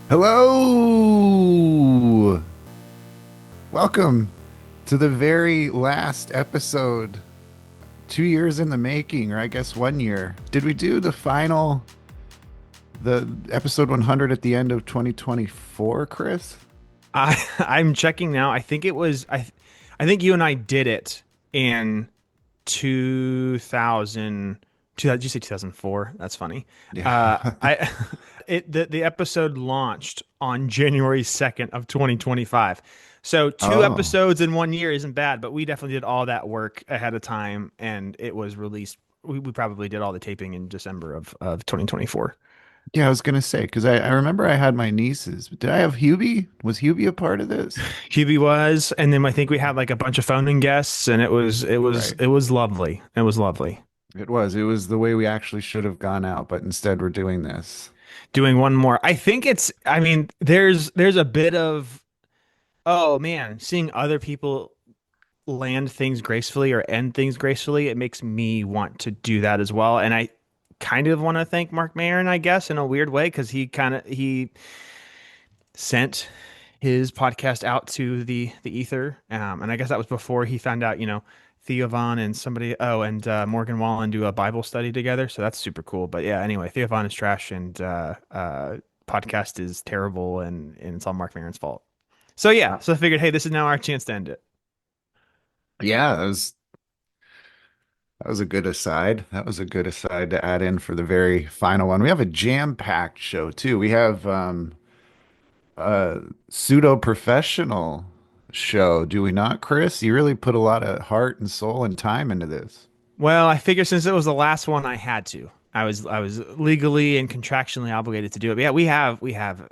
Hello! Welcome to the very last episode. 2 years in the making, or I guess 1 year. Did we do the episode 100 at the end of 2024, Chris? I'm checking now. I think it was I think you and I did it in 2000. Did you say 2004? That's funny. Yeah. I the episode launched on January 2nd of 2025. So two Oh, episodes in 1 year isn't bad, but we definitely did all that work ahead of time and it was released. We probably did all the taping in December of 2024. yeah, I was gonna say, because I remember I had my nieces. Did I have Hubie? Was Hubie a part of this? QB was, and then I think we had like a bunch of phoning guests, and Right. it was lovely. It was lovely. It was. It was the way we actually should have gone out, but instead we're doing this. Doing one more. I think it's. I mean, there's a bit of oh man, seeing other people land things gracefully or end things gracefully. It makes me want to do that as well, and I kind of want to thank Mark Maron, I guess, in a weird way, because he sent his podcast out to the ether, and I guess that was before he found out, Theo Von and somebody, and Morgan Wallen do a Bible study together, so that's super cool. But yeah, anyway, Theo Von is trash, and podcast is terrible, and it's all Mark Maron's fault. So yeah, so I figured, hey, this is now our chance to end it. Yeah, that was a good aside. That was a good aside to add in for the very final one. We have a jam-packed show too. We have a pseudo-professional show, do we not, Chris? You really put a lot of heart and soul and time into this. Well, I figured since it was the last one, I had to. I was legally and contractually obligated to do it. But yeah, we have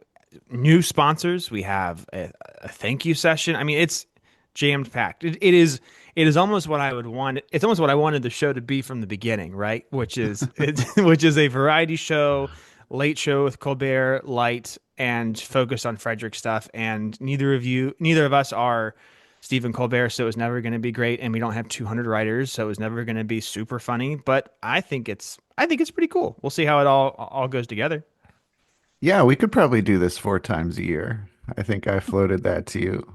new sponsors. We have a thank you session. I mean, it's jammed packed. It is almost what I would want. It's almost what I wanted the show to be from the beginning, right? Which is a variety show, late show with Colbert, light and focused on Frederick stuff. And neither of us are Stephen Colbert, so it was never going to be great. And we don't have 200 writers, so it was never going to be super funny. But I think it's pretty cool. We'll see how it all goes together. Yeah, we could probably do this 4 times a year. I think I floated that to you.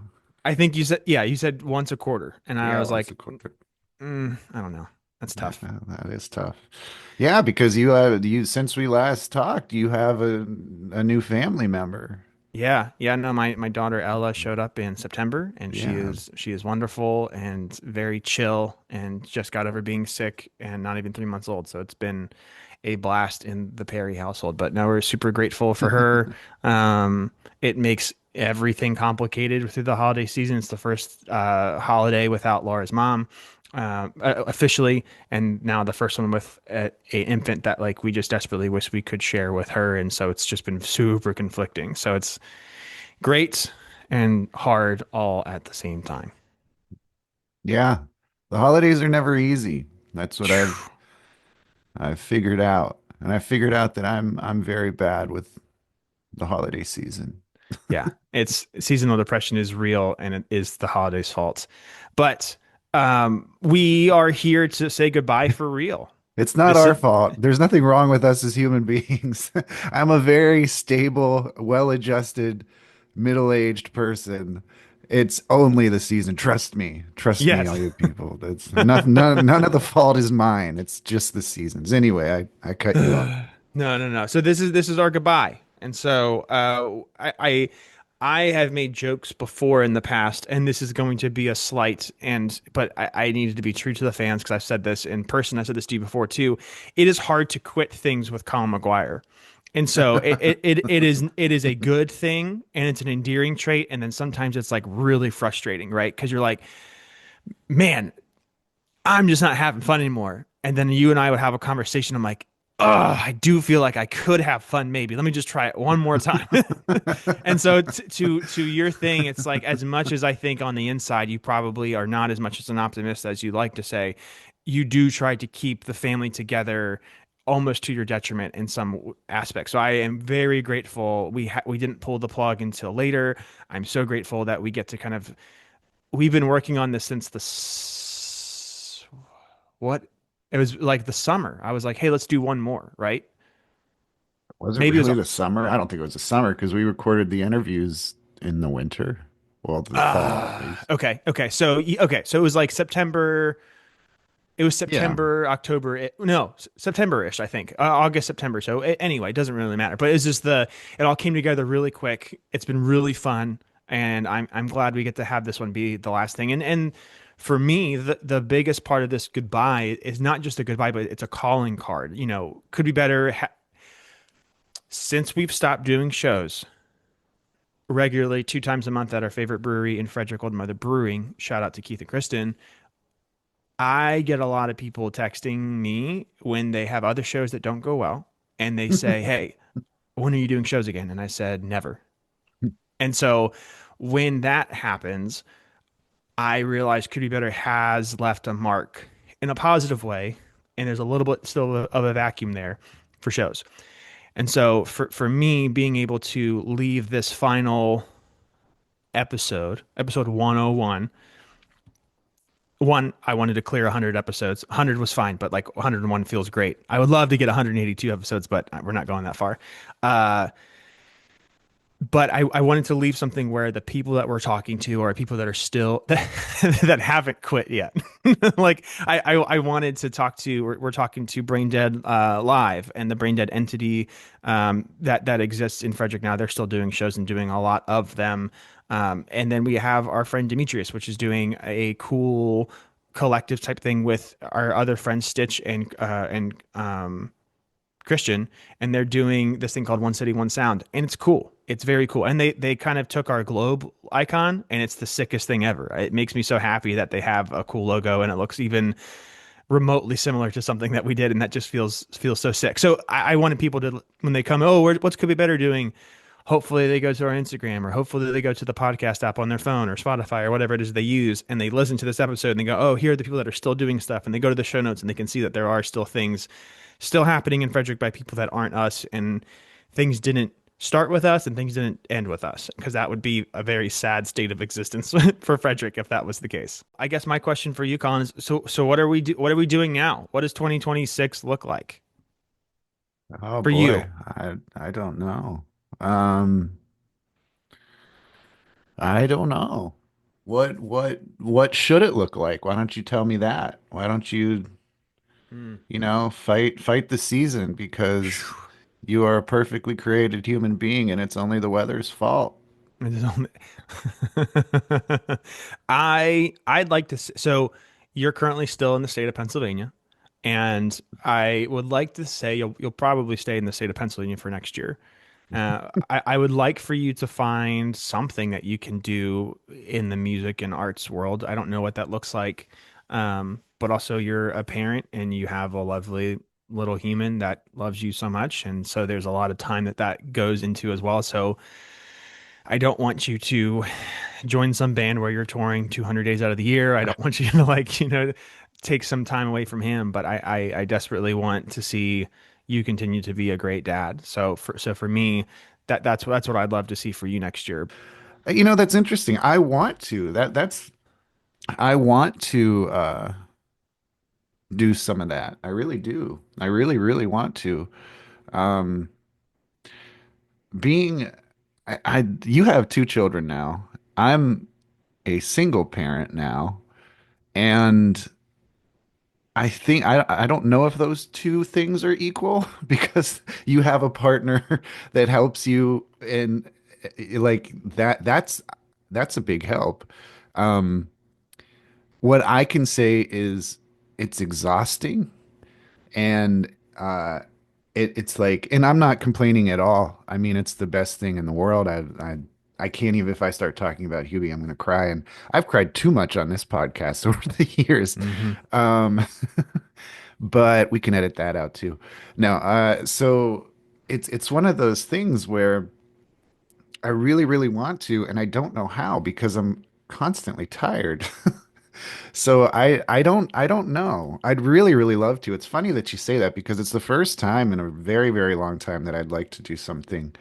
I think you said once a quarter, and I Yeah, was once like, a quarter. I don't know. That's tough. That is tough. Yeah, because you since we last talked, you have a new family member. Yeah, yeah. No, my daughter Ella showed up in September, and she Yeah. is she is wonderful and very chill, and just got over being sick and not even 3 months old. So it's been a blast in the Perry household. But no, we're super grateful for her. It makes everything complicated through the holiday season. It's the first holiday without Laura's mom, officially, and now the first one with a infant that like we just desperately wish we could share with her, and so it's just been super conflicting. So it's great and hard all at the same time. Yeah. The holidays are never easy. That's what I've figured out. And I figured out that I'm very bad with the holiday season. Yeah, it's seasonal depression is real, and it is the holidays' fault. But we are here to say goodbye for real. It's not This our is fault. There's nothing wrong with us as human beings. I'm a very stable, well-adjusted, middle-aged person. It's only the season. Trust me. Trust me, all yes. you people. That's none of the fault is mine. It's just the seasons. Anyway, I cut you off. No, no, no. So this is our goodbye. And so I have made jokes before in the past, and this is going to be a slight but I needed to be true to the fans because I've said this in person. I said this to you before too. It is hard to quit things with Colin McGuire. And so it is a good thing and it's an endearing trait. And then sometimes it's like really frustrating, right? Because you're like, man, I'm just not having fun anymore. And then you and I would have a conversation. I'm like, oh, I do feel like I could have fun. Maybe let me just try it one more time. And so to your thing, it's like as much as I think on the inside, you probably are not as much as an optimist as you like to say. You do try to keep the family together almost to your detriment in some aspects. So I am very grateful we didn't pull the plug until later. I'm so grateful that we get to kind of we've been working on this since what it was like the summer. I was like, hey, let's do one more, right? Was it Maybe it was. really the summer? I don't think it was the summer because we recorded the interviews in the winter. Well, the fall at least. Okay. Okay. So okay. So it was like September. It was Yeah. September, October. No, September-ish, I think. August, September. So anyway, it doesn't really matter. But it's just it all came together really quick. It's been really fun, and I'm glad we get to have this one be the last thing. And for me, the biggest part of this goodbye is not just a goodbye, but it's a calling card. Could be better. Since we've stopped doing shows regularly 2 times a month at our favorite brewery in Frederick, Old Mother Brewing. Shout out to Keith and Kristen. I get a lot of people texting me when they have other shows that don't go well, and they say, "Hey, when are you doing shows again?" And I said, "Never." And so when that happens, I realize Could Be Better has left a mark in a positive way, and there's a little bit still of a vacuum there for shows. And so for me, being able to leave this final episode 101, I wanted to clear 100 episodes. 100 was fine, but like 101 feels great. I would love to get 182 episodes, but we're not going that far. Uh, but I wanted to leave something where the people that we're talking to are people that are still that haven't quit yet. Like I wanted to talk to. We're talking to Brain Dead Live and the Brain Dead entity that exists in Frederick now. They're still doing shows and doing a lot of them. And then we have our friend Demetrius, which is doing a cool collective type thing with our other friends Stitch and Christian, and they're doing this thing called One City, One Sound, and it's cool. It's very cool, and they kind of took our globe icon, and it's the sickest thing ever. It makes me so happy that they have a cool logo, and it looks even remotely similar to something that we did, and that just feels so sick. So I wanted people to, when they come, oh, what's Could Be Better doing? Hopefully they go to our Instagram, or hopefully they go to the podcast app on their phone or Spotify or whatever it is they use, and they listen to this episode and they go, oh, here are the people that are still doing stuff, and they go to the show notes and they can see that there are still things still happening in Frederick by people that aren't us, and things didn't start with us and things didn't end with us, because that would be a very sad state of existence for Frederick if that was the case. I guess my question for you, Colin, is so what are we doing now? What does 2026 look like Oh for boy, you? I don't know. Um, I don't know. What should it look like? Why don't you tell me that? Why don't you, Hmm. fight the season because you are a perfectly created human being and it's only the weather's fault. I'd like to so you're currently still in the state of Pennsylvania, and I would like to say you'll probably stay in the state of Pennsylvania for next year. I would like for you to find something that you can do in the music and arts world. I don't know what that looks like, but also you're a parent and you have a lovely little human that loves you so much, and so there's a lot of time that goes into as well. So I don't want you to join some band where you're touring 200 days out of the year. I don't want you to take some time away from him, but I desperately want to see you continue to be a great dad. So for me, that's what I'd love to see for you next year. That's interesting. I want to. I want to do some of that. I really do. I really, really want to. Um, being you have two children now. I'm a single parent now, and I don't know if those two things are equal because you have a partner that helps you and like that's a big help. Um, what I can say is it's exhausting and it's like, and I'm not complaining at all. I mean, it's the best thing in the world. I can't even, if I start talking about Huey, I'm going to cry. And I've cried too much on this podcast over the years. Hmm. Um, but we can edit that out too. Now, so it's one of those things where I really, really want to, and I don't know how because I'm constantly tired. So I don't know. I'd really, really love to. It's funny that you say that because it's the first time in a very, very long time that I'd like to do something,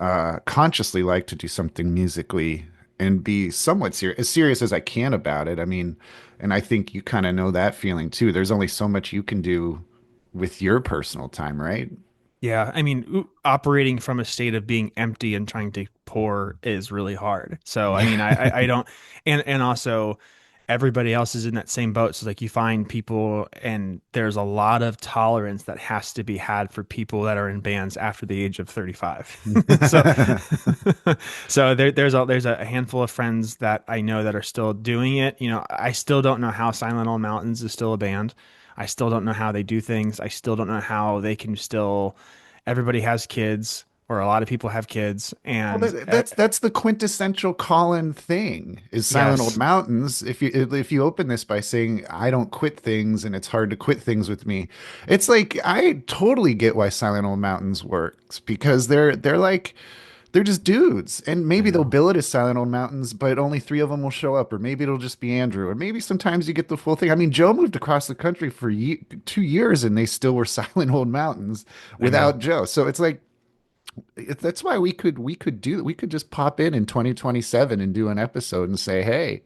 consciously like to do something musically and be somewhat serious, as serious as I can about it. I mean, and I think you kind of know that feeling too. There's only so much you can do with your personal time, right? Yeah, I mean, operating from a state of being empty and trying to pour is really hard. So, I mean, I don't, and also everybody else is in that same boat. So, like, you find people, and there's a lot of tolerance that has to be had for people that are in bands after the age of 35. So, so there's a handful of friends that I know that are still doing it. You know, I still don't know how Silent Old Mountains is still a band. I still don't know how they do things. I still don't know how they can still. Everybody has kids, or a lot of people have kids, Well, and that's the quintessential Colin thing is Silent Old yes, Mountains. If you open this by saying I don't quit things and it's hard to quit things with me, it's like I totally get why Silent Old Mountains works because they're just dudes, and I maybe they'll know. bill it as Silent Old Mountains, but only three of them will show up, or maybe it'll just be Andrew, or maybe sometimes you get the full thing. I mean, Joe moved across the country for 2 years, and they still were Silent Old Mountains I know. without Joe. So it's like that's why we could just pop in 2027 and do an episode and say, hey,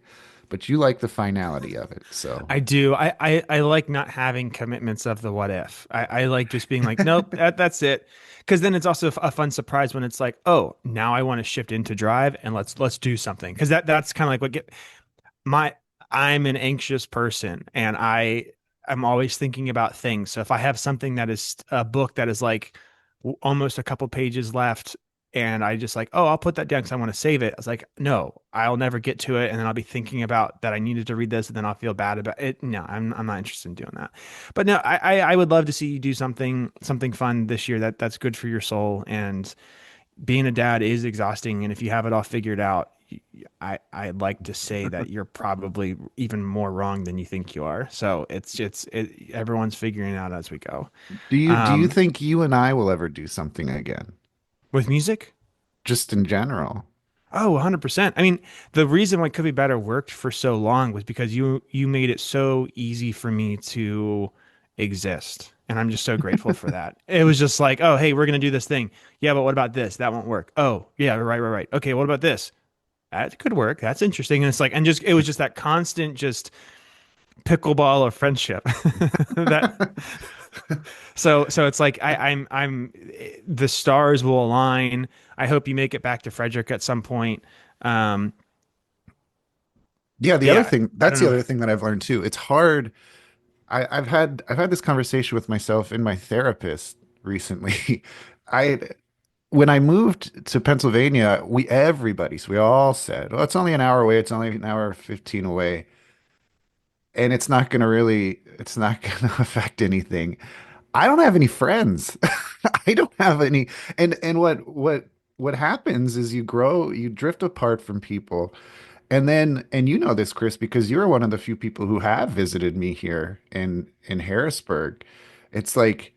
but you like the finality of it, so. I do. I like not having commitments of the what if. I like just being like, nope, that's it. Because then it's also a fun surprise when it's like, oh, now I want to shift into drive and let's do something. Because that's kind of like what get my I'm an anxious person, and I'm always thinking about things. So if I have something that is a book that is like almost a couple pages left, and I just like, oh, I'll put that down because I want to save it. I was like, no, I'll never get to it, and then I'll be thinking about that I needed to read this, and then I'll feel bad about it. No, I'm not interested in doing that. But no, I would love to see you do something fun this year that's good for your soul. And being a dad is exhausting, and if you have it all figured out, I'd like to say that you're probably even more wrong than you think you are. So everyone's figuring it out as we go. Do you Um, think you and I will ever do something again, with music, just in general? oh, 100%. I mean, the reason why Could Be Better worked for so long was because you made it so easy for me to exist. And I'm just so grateful for that. It was just like, oh, hey, we're gonna do this thing. Yeah, but what about this? That won't work. Oh, yeah, right. Okay, what about this? That could work. That's interesting. And it's like, and just it was just that constant just pickleball of friendship. That so it's like I'm the stars will align. I hope you make it back to Frederick at some point. Um, Yeah, the other yeah, thing, I that's don't the know. other thing that I've learned too. It's hard. I've had this conversation with myself and my therapist recently. I When I moved to Pennsylvania, we all said, well, it's only an hour away, it's only an hour 15 away, and it's not gonna affect anything. I don't have any friends. I don't have any, and what happens is you drift apart from people. And you know this, Chris, because you're one of the few people who have visited me here in Harrisburg. It's like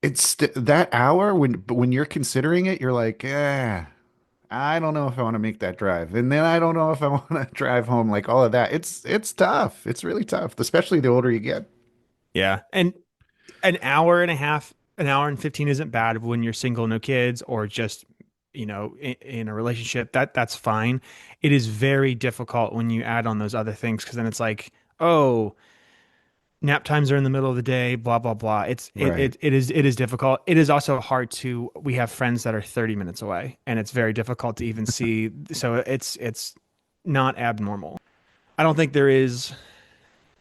that hour when you're considering it, you're like, I don't know if I want to make that drive. And then I don't know if I want to drive home, like all of that. It's tough. It's really tough, especially the older you get. Yeah, and an hour and a half, an hour and 15 isn't bad when you're single, no kids, or just in a relationship. That's fine. It is very difficult when you add on those other things because then it's like, oh, nap times are in the middle of the day, blah blah blah. Right. It is difficult. It is also hard to we have friends that are 30 minutes away, and it's very difficult to even see. So it's not abnormal. I don't think there is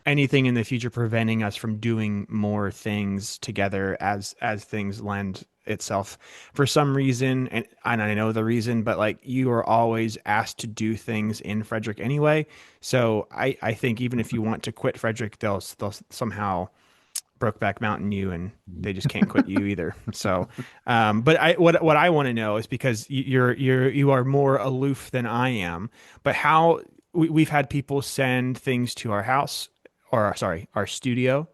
anything in the future preventing us from doing more things together as things lend itself for some reason. And I know the reason, but like you are always asked to do things in Frederick anyway. So I think even if you want to quit Frederick, they'll somehow Brokeback Mountain you, and they just can't quit you either. So, but what I want to know is because you are more aloof than I am, but how we've had people send things to our house, or sorry, our studio.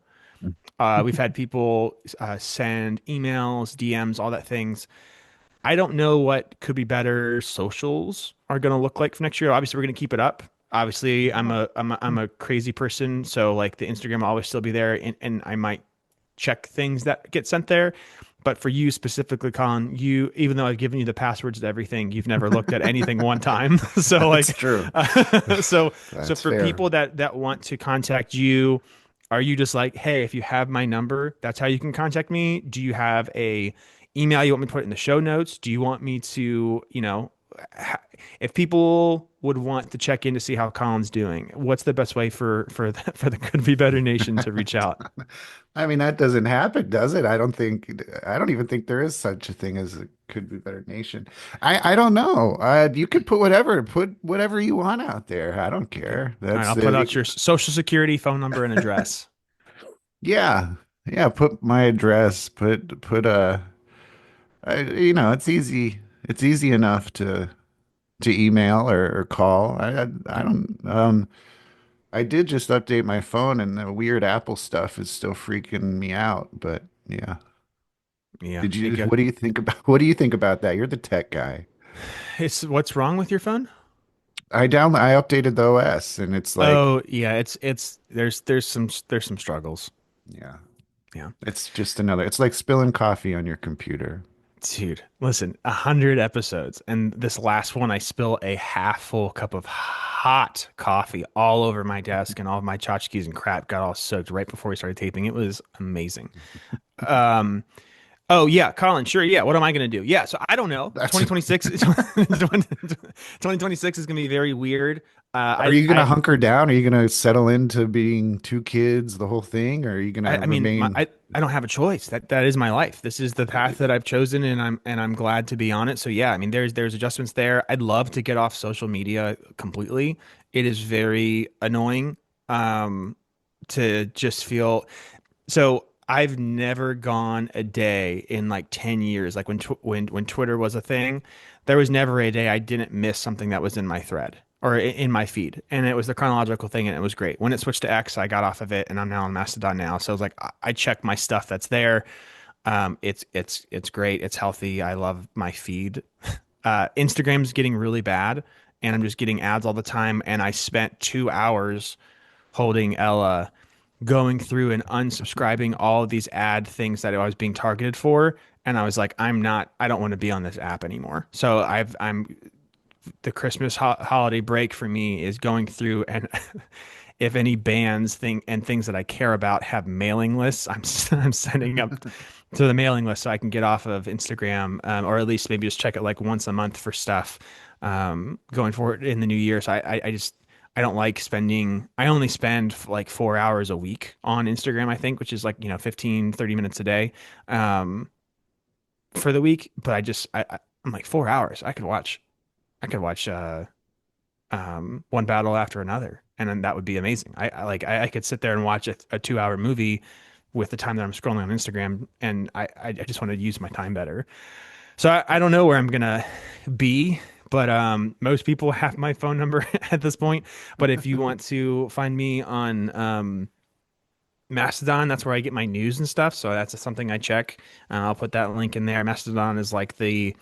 We've had people send emails, DMs, all that things. I don't know what Could Be Better socials are going to look like for next year. Obviously, we're going to keep it up. Obviously, I'm a crazy person, so like the Instagram will always still be there, and I might check things that get sent there. But for you specifically, Colin, you even though I've given you the passwords to everything, you've never looked at anything one time. So That's like, true. so That's for fair. people that want to contact you, Are you just like, hey, if you have my number, that's how you can contact me? Do you have a email you want me to put in the show notes? Do you want me to, ha- if people would want to check in to see how Colin's doing, what's the best way for the Could Be Better Nation to reach out? I mean, that doesn't happen, does it? I don't even think there is such a thing as a could be better nation. I don't know. You could put whatever you want out there. I don't Okay. care. All right, That's I'll put the, out your social security, phone number, and address. yeah, yeah. Put my address. It's easy. It's easy enough to email or call. I don't. I did just update my phone, and the weird Apple stuff is still freaking me out. But yeah. Yeah, Did it you, go. what do you think about, what do you think about that? You're the tech guy. It's what's wrong with your phone? I updated the OS and it's like, Oh, yeah, it's there's some struggles. yeah, Yeah. it's like spilling coffee on your computer. Dude, listen, 100 episodes, and this last one, I spill a half full cup of hot coffee all over my desk, and all of my tchotchkes and crap got all soaked right before we started taping. It was amazing. Um, oh yeah, Colin, sure, yeah. What am I gonna do? Yeah, so I don't know. That's, 2026, 2026 is gonna be very weird. are you gonna hunker down? Are you gonna settle into being two kids, the whole thing? Or are you gonna I mean, remain? I don't have a choice. That is my life. This is the path that I've chosen, and I'm glad to be on it. So yeah, I mean, there's adjustments there. I'd love to get off social media completely. It is very annoying to just feel. So I've never gone a day in like 10 years, like when Twitter was a thing, there was never a day I didn't miss something that was in my thread or in my feed. And it was the chronological thing and it was great. When it switched to X, I got off of it and I'm now on Mastodon now. So I was like, I check my stuff that's there. It's great. It's healthy. I love my feed. Instagram's getting really bad and I'm just getting ads all the time. And I spent 2 hours holding Ella going through and unsubscribing all of these ad things that I was being targeted for. And I was like, I don't want to be on this app anymore. So the Christmas holiday break for me is going through and if any bands and things that I care about have mailing lists, I'm sending up to the mailing list so I can get off of Instagram, or at least maybe just check it like once a month for stuff, going forward in the new year. So I just, I don't like spending, I only spend like 4 hours a week on Instagram, I think, which is like, 15, 30 minutes a day, um, for the week. But I'm like 4 hours. I could watch one battle after another, and then that would be amazing. I could sit there and watch a 2 hour movie with the time that I'm scrolling on Instagram, and I just want to use my time better. So I don't know where I'm gonna be, but most people have my phone number at this point. But if you want to find me on Mastodon, that's where I get my news and stuff. So that's something I check. I'll put that link in there. Mastodon is like the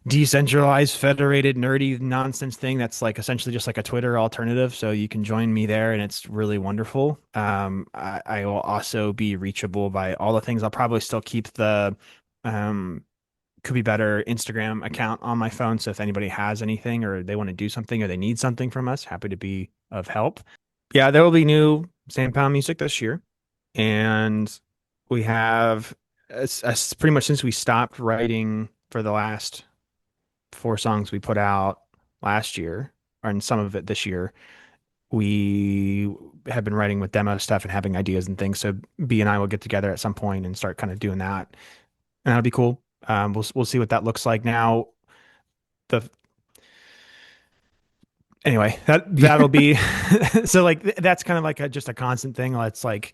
decentralized, federated, nerdy nonsense thing that's like essentially just like a Twitter alternative. So you can join me there, and it's really wonderful. I will also be reachable by all the things. I'll probably still keep the um, Could Be Better Instagram account on my phone. So if anybody has anything or they want to do something or they need something from us, happy to be of help. Yeah, there will be new Sand Pound music this year, and we have pretty much since we stopped writing for the last 4 songs we put out last year, or in some of it this year, we have been writing with demo stuff and having ideas and things. So B and I will get together at some point and start kind of doing that, and that'll be cool. We'll see what that looks like now. The Anyway, that'll be so like that's kind of like just a constant thing. It's like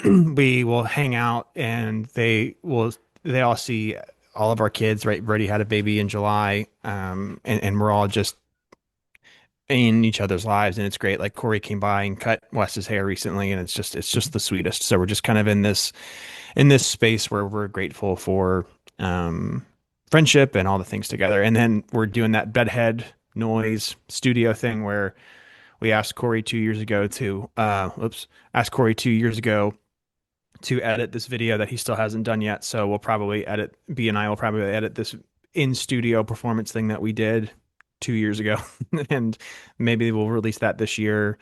we will hang out and they all see all of our kids, right? Brody had a baby in July, and we're all just in each other's lives, and it's great. Like Corey came by and cut Wes's hair recently, and it's just the sweetest. So we're just kind of in this space where we're grateful for friendship and all the things together. And then we're doing that bedhead noise studio thing where we asked Corey 2 years ago to asked Corey 2 years ago to edit this video that he still hasn't done yet. So we'll probably edit B and I will probably edit this in studio performance thing that we did 2 years ago, and maybe we'll release that this year.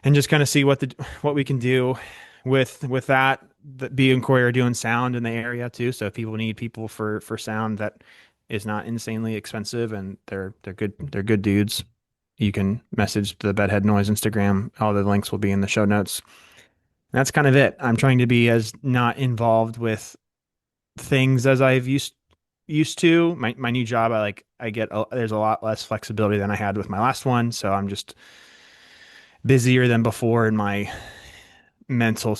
and just kind of see what we can do with that. B and Corey are doing sound in the area too, so if people need people for sound that is not insanely expensive, and they're good dudes. You can message the Bedhead Noise Instagram. All the links will be in the show notes. That's kind of it. I'm trying to be as not involved with things as I've used to. My new job, I get there's a lot less flexibility than I had with my last one, so I'm just busier than before, and my mental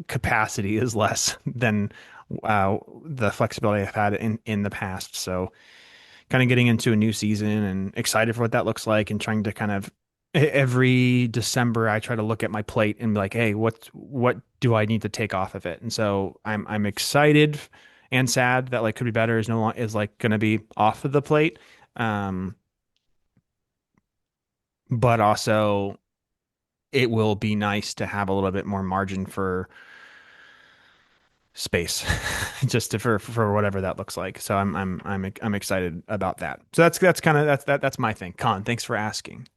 capacity is less than the flexibility I've had in the past. So kind of getting into a new season and excited for what that looks like, and trying to kind of every December I try to look at my plate and be like, hey, what do I need to take off of it? And so I'm excited and sad that like could be better is no long is like going to be off of the plate. Um, but also it will be nice to have a little bit more margin for space just for whatever that looks like. So I'm excited about that. So that's kind of that's my thing. Con, thanks for asking.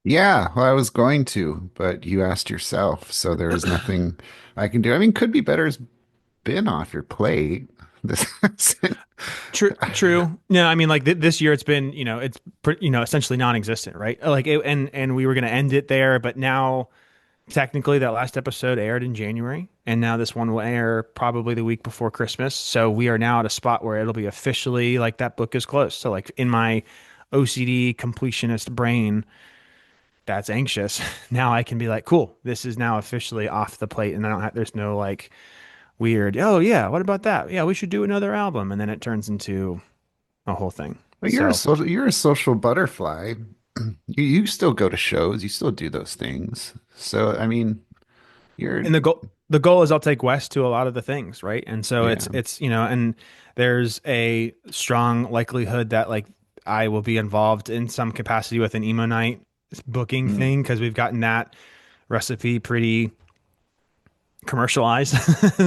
Yeah, well, I was going to, but you asked yourself, so there is nothing I can do. I mean, could be better has been off your plate. This isn't- True. No, I mean like this year it's been, essentially non-existent, right? Like and we were going to end it there, but now technically that last episode aired in January, and now this one will air probably the week before Christmas. So we are now at a spot where it'll be officially like that book is closed. So like in my OCD completionist brain that's anxious, now I can be like, cool, this is now officially off the plate, and I don't have, there's no like weird, oh yeah, what about that? Yeah, we should do another album, and then it turns into a whole thing. But So, you're a social butterfly. You still go to shows, you still do those things. So, I mean, you're and the goal is I'll take Wes to a lot of the things, right? And so yeah. and there's a strong likelihood that like I will be involved in some capacity with an emo night booking Mm. thing because we've gotten that recipe pretty commercialized.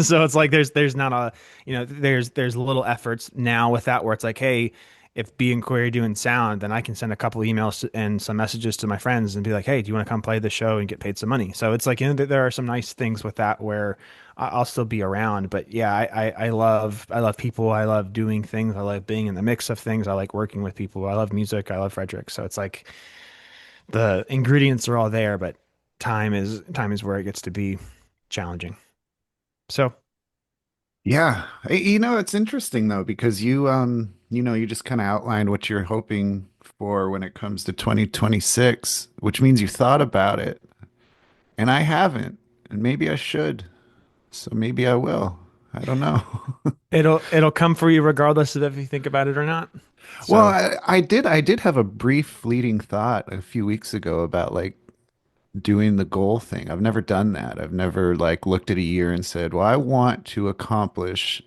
So it's like there's not a there's little efforts now with that where it's like, hey, if B and Corey are doing sound, then I can send a couple emails and some messages to my friends and be like, hey, do you want to come play the show and get paid some money? So it's like, there are some nice things with that where I'll still be around. But yeah, I love people. I love doing things. I love being in the mix of things. I like working with people. I love music. I love Frederick. So it's like the ingredients are all there, but time is where it gets to be challenging. So Yeah. It's interesting though, because you just kind of outlined what you're hoping for when it comes to 2026, which means you thought about it, and I haven't, and maybe I should. So maybe I will. I don't know. it'll come for you regardless of if you think about it or not. Well, So I did have a brief fleeting thought a few weeks ago about like doing the goal thing. I've never done that. I've never like looked at a year and said, "Well, I want to accomplish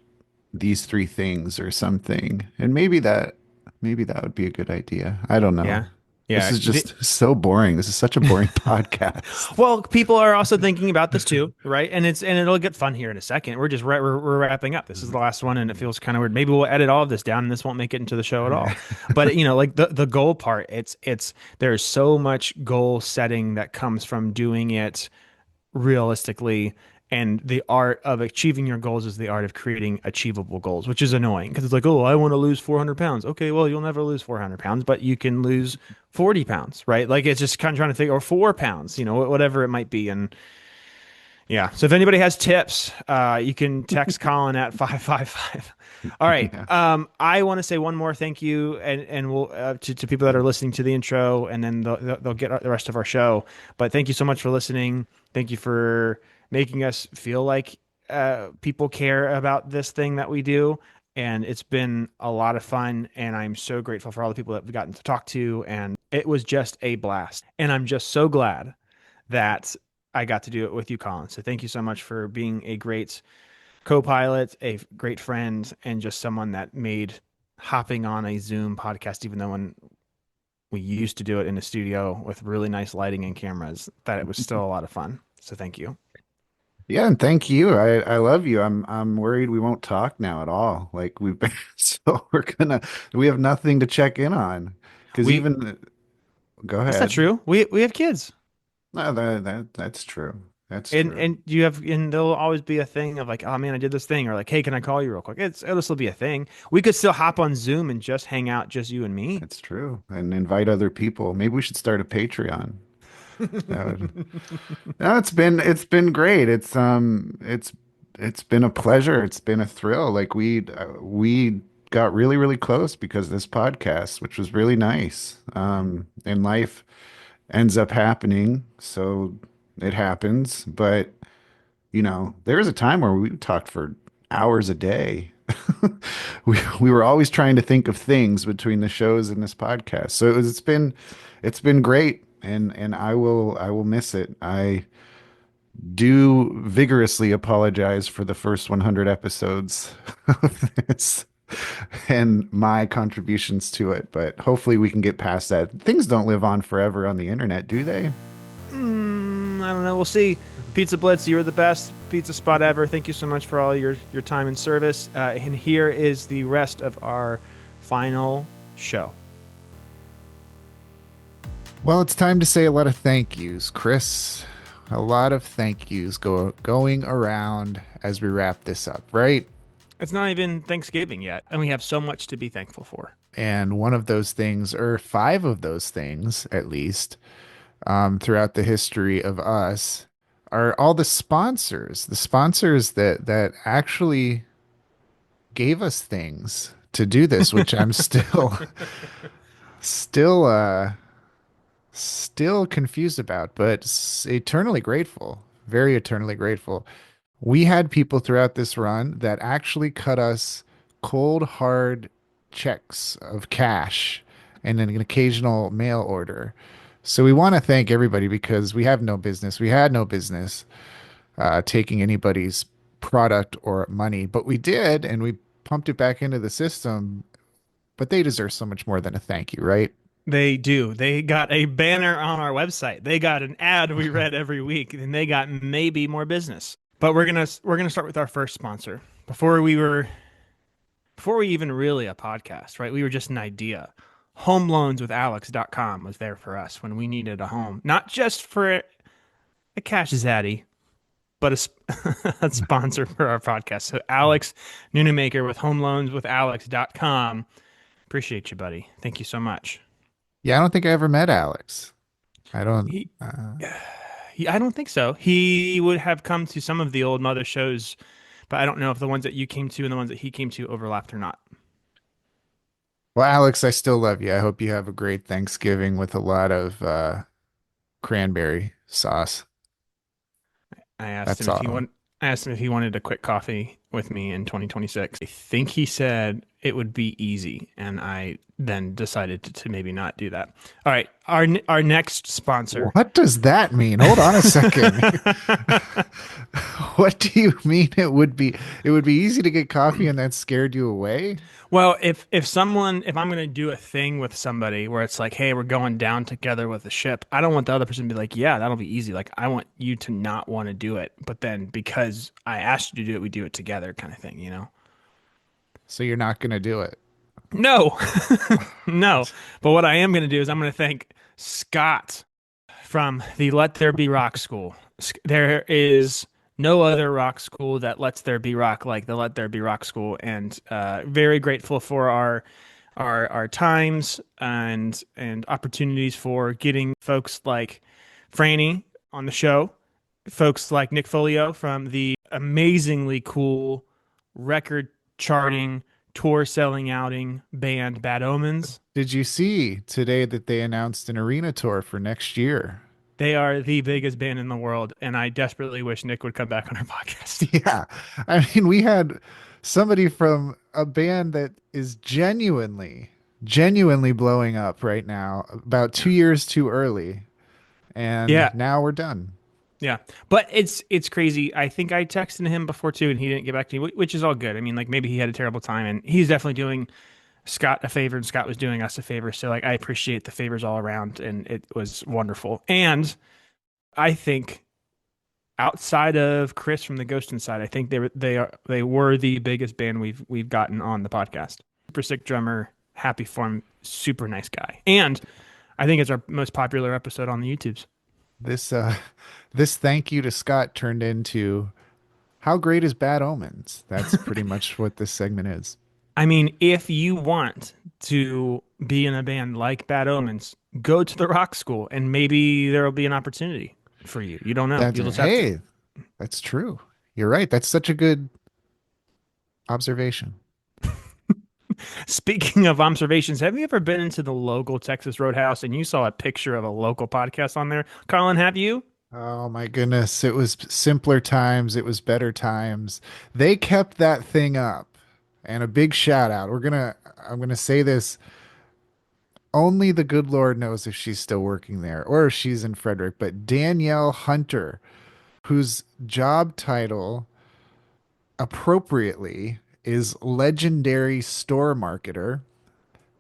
these three things or something." And maybe that would be a good idea. I don't know. yeah, This yeah. is just so boring. This is such a boring podcast. Well, people are also thinking about this too, right? And it'll get fun here in a second. We're wrapping up. This is the last one, and it feels kind of weird. Maybe we'll edit all of this down, and this won't make it into the show at all. But like the goal part, it's there's so much goal setting that comes from doing it realistically, and the art of achieving your goals is the art of creating achievable goals, which is annoying because it's like, oh, I want to lose 400 pounds. Okay, well, you'll never lose 400 pounds, but you can lose 40 pounds, right? Like it's just kind of trying to think, or 4 pounds, whatever it might be. And yeah, so if anybody has tips, you can text Colin at 555. All right. Yeah. I want to say one more thank you, and we'll to people that are listening to the intro, and then they'll get the rest of our show. But thank you so much for listening. Thank you for making us feel like people care about this thing that we do. And it's been a lot of fun, and I'm so grateful for all the people that we've gotten to talk to, and it was just a blast. And I'm just so glad that I got to do it with you, Colin. So thank you so much for being a great co-pilot, a great friend, and just someone that made hopping on a Zoom podcast, even though when we used to do it in a studio with really nice lighting and cameras, that it was still a lot of fun. So thank you. Yeah, and thank you. I love you. I'm worried we won't talk now at all. Like we've been so we have nothing to check in on. Because We even go That's not ahead. true. We have kids. No, that's true. That's true. And you have, and there'll always be a thing of like, oh man, I did this thing, or like, hey, can I call you real quick? It'll still be a thing. We could still hop on Zoom and just hang out, just you and me. That's true. And invite other people. Maybe we should start a Patreon. That would. No, it's been great. It's been a pleasure. It's been a thrill. Like we got really really close because of this podcast, which was really nice. And life ends up happening, so it happens. But there was a time where we talked for hours a day. We were always trying to think of things between the shows and this podcast. So it's been great, and I will miss it. I do vigorously apologize for the first 100 episodes of this and my contributions to it, but hopefully we can get past that. Things don't live on forever on the internet, do they? I don't know. We'll see. Pizza Blitz, you're the best pizza spot ever. Thank you so much for all your time and service. And here is the rest of our final show. Well, it's time to say a lot of thank yous, Chris. A lot of thank yous going around as we wrap this up, right? It's not even Thanksgiving yet, and we have so much to be thankful for. And one of those things, or five of those things at least, throughout the history of us, are all the sponsors that actually gave us things to do this, which I'm still, still confused about, but eternally grateful, very eternally grateful. We had people throughout this run that actually cut us cold, hard checks of cash and an occasional mail order. So we want to thank everybody because we have no business. We had no business taking anybody's product or money, but we did, and we pumped it back into the system. But they deserve so much more than a thank you, right? They do. They got a banner on our website. They got an ad we read every week, and they got maybe more business. But we're gonna start with our first sponsor. Before we even really a podcast, right? We were just an idea. HomeLoansWithAlex.com was there for us when we needed a home, not just for a cash zaddy, but a sponsor for our podcast. So Alex Noonamaker with HomeLoansWithAlex.com. Appreciate you, buddy. Thank you so much. Yeah, I don't think I ever met Alex. I don't. He, I don't think so. He would have come to some of the old Mother shows, but I don't know if the ones that you came to and the ones that he came to overlapped or not. Well, Alex, I still love you. I hope you have a great Thanksgiving with a lot of cranberry sauce. I asked him That's if he all. want, I asked him if he wanted a quick coffee with me in 2026. I think he said it would be easy, and I then decided to maybe not do that. All right, our next sponsor. What does that mean? Hold on a second. What do you mean it would be easy to get coffee and that scared you away? Well, if I'm gonna do a thing with somebody where it's like, hey, we're going down together with the ship, I don't want the other person to be like, yeah, that'll be easy. Like, I want you to not want to do it, but then because I asked you to do it, we do it together, kind of thing, you know? So you're not going to do it. No, no. But what I am gonna do is I'm gonna thank Scott from the Let There Be Rock School. There is no other rock school that lets there be rock like the Let There Be Rock School, and very grateful for our times and opportunities for getting folks like Franny on the show, folks like Nick Folio from the amazingly cool record charting tour selling outing band Bad Omens. Did you see today that they announced an arena tour for next year? They are the biggest band in the world, and I desperately wish Nick would come back on our podcast. Yeah. I mean, we had somebody from a band that is genuinely blowing up right now, about 2 years too early, and Yeah, now we're done. yeah, but it's crazy. I think I texted him before too, and he didn't get back to me, which is all good. I mean, like maybe he had a terrible time, and he's definitely doing Scott a favor, and Scott was doing us a favor. So like, I appreciate the favors all around, and it was wonderful. And I think outside of Chris from the Ghost Inside, I think they were the biggest band we've gotten on the podcast. Super sick drummer, happy for him, super nice guy, and I think it's our most popular episode on the YouTubes. This this thank you to Scott turned into how great is Bad Omens? That's pretty much what this segment is. I mean, if you want to be in a band like Bad Omens, go to the rock school and maybe there'll be an opportunity for you. You don't know. That's You'll just have to. hey, that's true. You're right. That's such a good observation. Speaking of observations, have you ever been into the local Texas Roadhouse and you saw a picture of a local podcast on there? Colin, have you? Oh my goodness. It was simpler times. It was better times. They kept that thing up. And a big shout out. I'm gonna say this. Only the good Lord knows if she's still working there or if she's in Frederick, but Danielle Hunter, whose job title appropriately is legendary store marketer.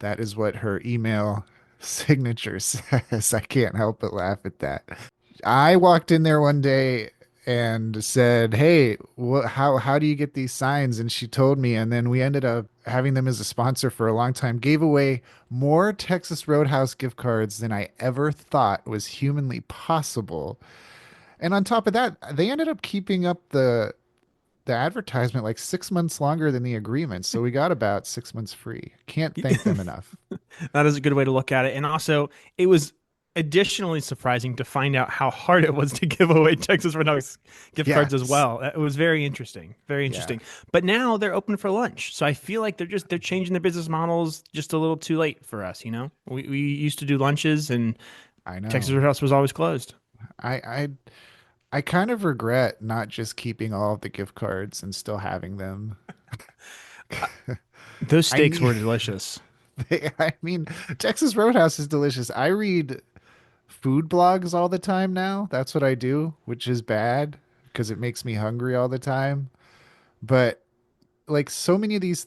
That is what her email signature says. I can't help but laugh at that. I walked in there one day and said, "Hey, how do you get these signs?" And she told me, and then we ended up having them as a sponsor for a long time. Gave away more Texas Roadhouse gift cards than I ever thought was humanly possible. And on top of that, they ended up keeping up the advertisement like 6 months longer than the agreement. So we got about 6 months free. Can't thank them enough. That is a good way to look at it. And also, it was additionally surprising to find out how hard it was to give away Texas Roadhouse gift cards as Yes. well. It was very interesting, very Yeah, interesting. But now they're open for lunch, so I feel like they're changing their business models just a little too late for us. You know, we used to do lunches, and I Texas know. Roadhouse was always closed. I I I kind of regret not just keeping all of the gift cards and still having them. Uh, Those I steaks need were delicious. I mean, Texas Roadhouse is delicious. I read food blogs all the time now. That's what I do, which is bad because it makes me hungry all the time. But like so many of these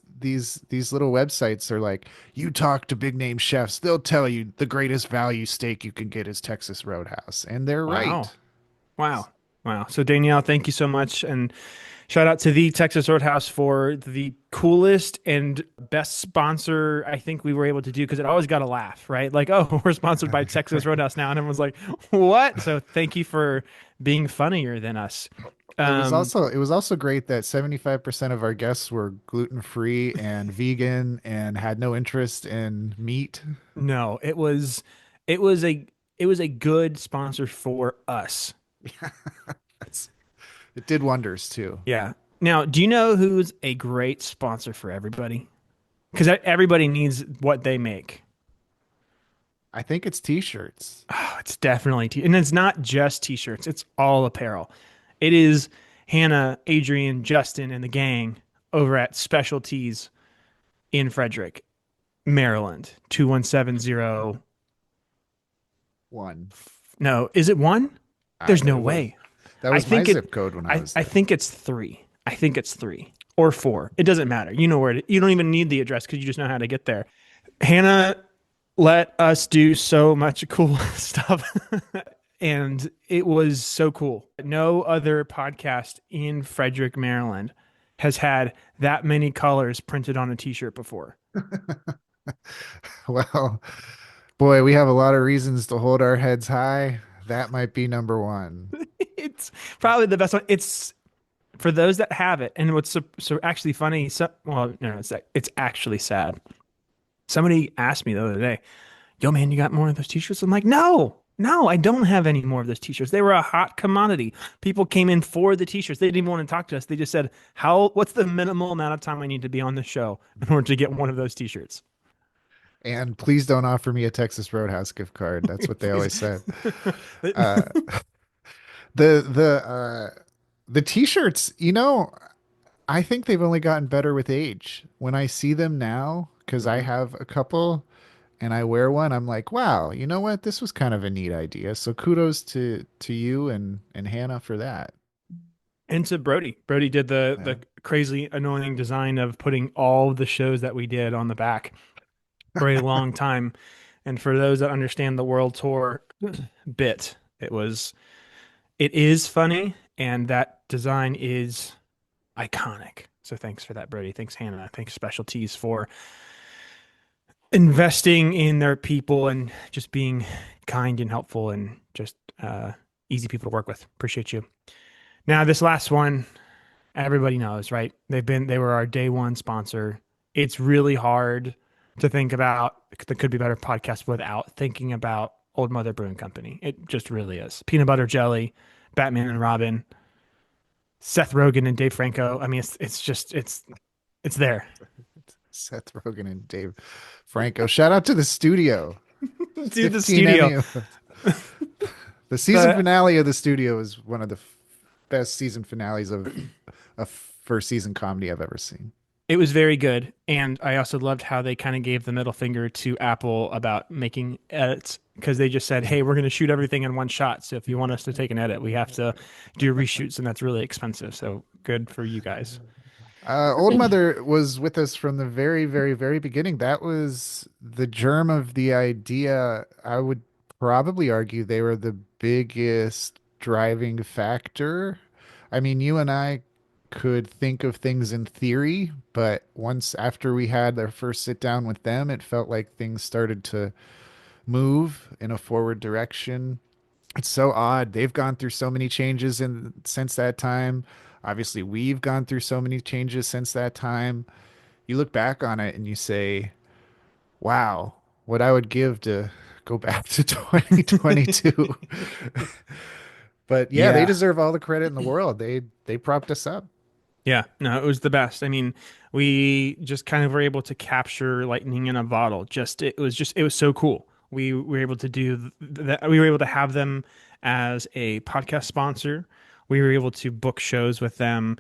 little websites are like, you talk to big name chefs, they'll tell you the greatest value steak you can get is Texas Roadhouse, and they're Wow, right. wow, wow. So Danielle, thank you so much, and shout out to the Texas Roadhouse for the coolest and best sponsor I think we were able to do because it always got a laugh, right? Like, oh, we're sponsored by Texas Roadhouse now, and everyone's like, what? So thank you for being funnier than us. Um, It was also great that 75% of our guests were gluten free and vegan and had no interest in meat. no, it was a it was a good sponsor for us. It's, it did wonders too. Yeah. Now, do you know who's a great sponsor for everybody? Because everybody needs what they make. I think it's t-shirts. Oh, it's definitely and it's not just t-shirts, it's all apparel. It is Hannah, Adrian, Justin, and the gang over at Specialties in Frederick, Maryland. 2170. One. No, is it one? There's no It was way. that I was my think it zip code when I was I there. think it's three. I think it's three or four. It doesn't matter. You know where you don't even need the address because you just know how to get there. Hannah let us do so much cool stuff. And it was so cool. No other podcast in Frederick, Maryland has had that many colors printed on a t-shirt before. Well, boy, we have a lot of reasons to hold our heads high. That might be number one. It's probably the best one. It's for those that have it. And what's so actually funny, so, well, no, it's actually sad. Somebody asked me the other day, yo, man, you got more of those t-shirts? I'm like, no, I don't have any more of those t-shirts. They were a hot commodity. People came in for the t-shirts. They didn't even want to talk to us. They just said, what's the minimal amount of time I need to be on the show in order to get one of those t-shirts? And please don't offer me a Texas Roadhouse gift card. That's what they Please. always said. Uh, the the the t-shirts, I think they've only gotten better with age. When I see them now, because I Mhm. have a couple and I wear one, I'm like, wow, you know what? This was kind of a neat idea. So kudos to you and Hannah for that. And to Brody. Brody did Yeah. the crazy annoying design of putting all the shows that we did on the back for a long time. And for those that understand the world tour bit, it is funny and that design is iconic. So thanks for that, Brody. Thanks, Hannah. Thanks, Specialties, for investing in their people and just being kind and helpful and just uh, easy people to work with. Appreciate you. Now, this last one, everybody knows, right? They were our day one sponsor. It's really hard to think about the Could Be Better podcast without thinking about Old Mother Brewing Company. It just really is. Peanut butter jelly, Batman and Robin, Seth Rogen and Dave Franco. I mean, it's just it's there. Seth Rogen and Dave Franco. Shout out to the studio. Dude, the 15 studio. Emmy. The season The finale of the studio is one of the best season finales of a first season comedy I've ever seen. It was very good. And I also loved how they kind of gave the middle finger to Apple about making edits because they just said, hey, we're going to shoot everything in one shot. So if you want us to take an edit, we have to do reshoots, and that's really expensive. So good for you guys. Old Mother was with us from the very, very, very beginning. That was the germ of the idea. I would probably argue they were the biggest driving factor. I mean, you and I could think of things in theory, but once after we had our first sit down with them, it felt like things started to move in a forward direction. It's so odd. They've gone through so many changes in since that time. Obviously, we've gone through so many changes since that time. You look back on it and you say, "Wow, what I would give to go back to 2022." But yeah, they Yeah. deserve all the credit in the world. They propped us up. Yeah, no, it was the best. I mean, we just kind of were able to capture lightning in a bottle. It was so cool. We were able to do that. We were able to have them as a podcast sponsor. We were able to book shows with them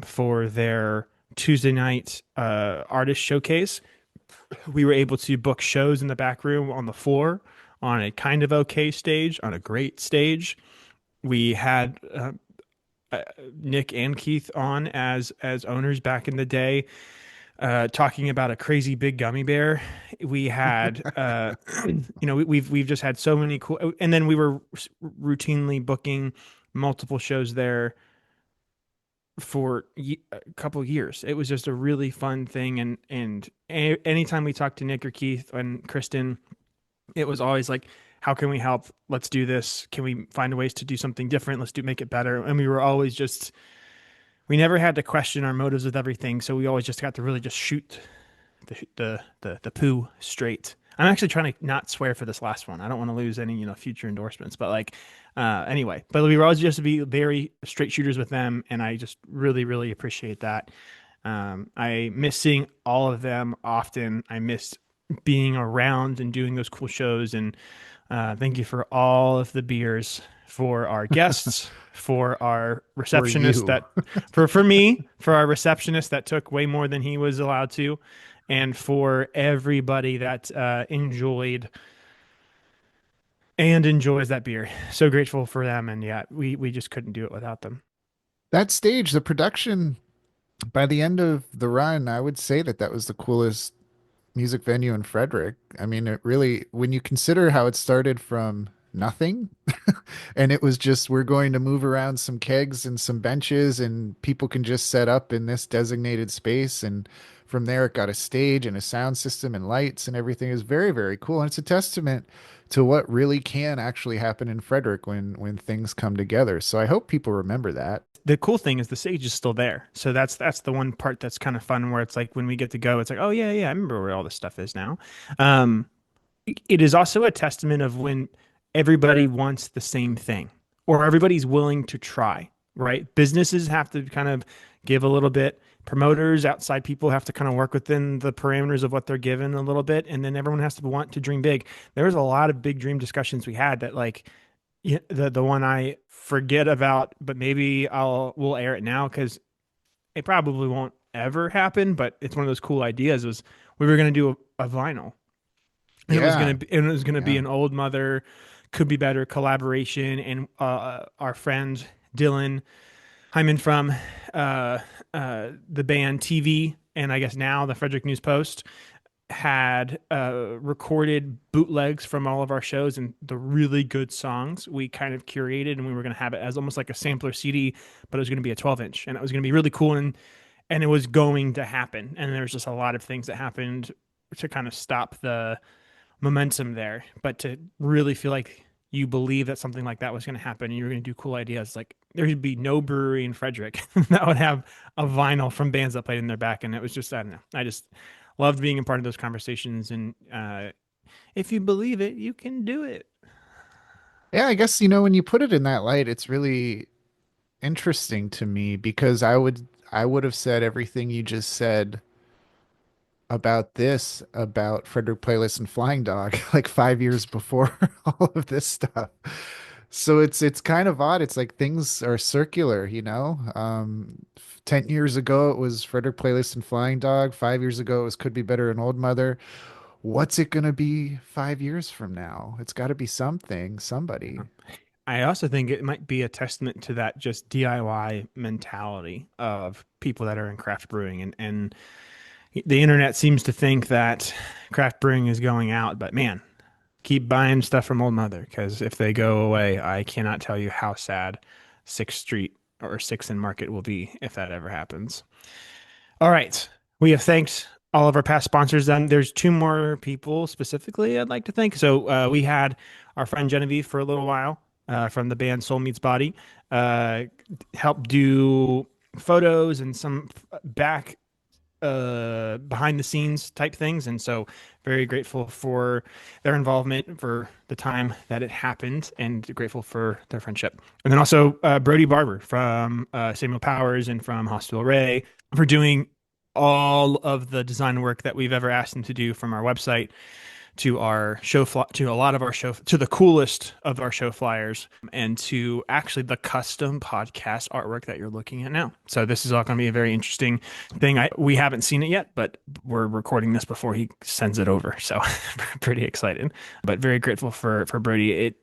for their Tuesday night artist showcase. We were able to book shows in the back room on the floor on a kind of okay stage, on a great stage. We had Nick and Keith on as owners back in the day, talking about a crazy big gummy bear. We had, we've just had so many cool, and then we were routinely booking multiple shows there for a couple years. It was just a really fun thing, and anytime we talked to Nick or Keith and Kristen, it was always like, how can we help? Let's do this. Can we find ways to do something different? Make it better. And we were always just, we never had to question our motives with everything. So we always just got to really just shoot the poo straight. I'm actually trying to not swear for this last one. I don't want to lose any, future endorsements, but anyway, but we were always just to be very straight shooters with them. And I just really, really appreciate that. I miss seeing all of them often. I miss being around and doing those cool shows. And thank you for all of the beers, for our guests, for our For receptionist you. that for me, for our receptionist that took way more than he was allowed to, and for everybody that enjoyed and enjoys that beer. So grateful for them, and yeah, we just couldn't do it without them. That stage, the production by the end of the run, I would say that that was the coolest music venue in Frederick. I mean, it really, when you consider how it started from nothing, and it was just, we're going to move around some kegs and some benches, and people can just set up in this designated space. And from there, it got a stage and a sound system and lights and everything. It was very, very cool. And it's a testament to what really can actually happen in Frederick when things come together. So I hope people remember that. The cool thing is the stage is still there. So that's the one part that's kind of fun where it's like when we get to go, it's like, oh yeah, yeah, I remember where all this stuff is now. Um, it is also a testament of when everybody wants the same thing or everybody's willing to try, right? Businesses have to kind of give a little bit. Promoters, outside people have to kind of work within the parameters of what they're given a little bit. And then everyone has to want to dream big. There was a lot of big dream discussions we had that yeah, the one I forget about, but maybe we'll air it now because it probably won't ever happen. But it's one of those cool ideas. Was we were going to do a vinyl, and Yeah. it was gonna be Yeah. an Old Mother Could Be Better collaboration, and our friend Dylan Hyman from the band TV, and I guess now the Frederick News Post had recorded bootlegs from all of our shows and the really good songs we kind of curated, and we were going to have it as almost like a sampler CD, but it was going to be a 12-inch, and it was going to be really cool, and it was going to happen. And there's just a lot of things that happened to kind of stop the momentum there, but to really feel like you believe that something like that was going to happen and you're going to do cool ideas. Like there would be no brewery in Frederick that would have a vinyl from bands that played in their back. And it was just, I don't know. I just loved being a part of those conversations. And if you believe it, you can do it. Yeah, I guess, when you put it in that light, it's really interesting to me because I would have said everything you just said about this, about Frederick Playlist and Flying Dog, like 5 years before all of this stuff. So it's kind of odd. It's like things are circular, 10 years ago it was Frederick Playlist and Flying Dog. 5 years ago it was Could Be Better and Old Mother. What's it gonna be 5 years from now? It's got to be something, somebody. I also think it might be a testament to that just DIY mentality of people that are in craft brewing. And the internet seems to think that craft brewing is going out, but man, keep buying stuff from Old Mother because if they go away, I cannot tell you how sad Sixth Street or Sixth and Market will be if that ever happens. All right, we have thanked all of our past sponsors. Then there's two more people specifically I'd like to thank. So we had our friend Genevieve for a little while from the band Soul Meets Body, uh, help do photos and some back behind the scenes type things. And so very grateful for their involvement for the time that it happened and grateful for their friendship. And then also Brody Barber from Samuel Powers and from Hospital Ray for doing all of the design work that we've ever asked them to do from our website to our to a lot of our show, to the coolest of our show flyers, and to actually the custom podcast artwork that you're looking at now. So this is all going to be a very interesting thing. We haven't seen it yet, but we're recording this before he sends it over. So pretty excited, but very grateful for Brody. It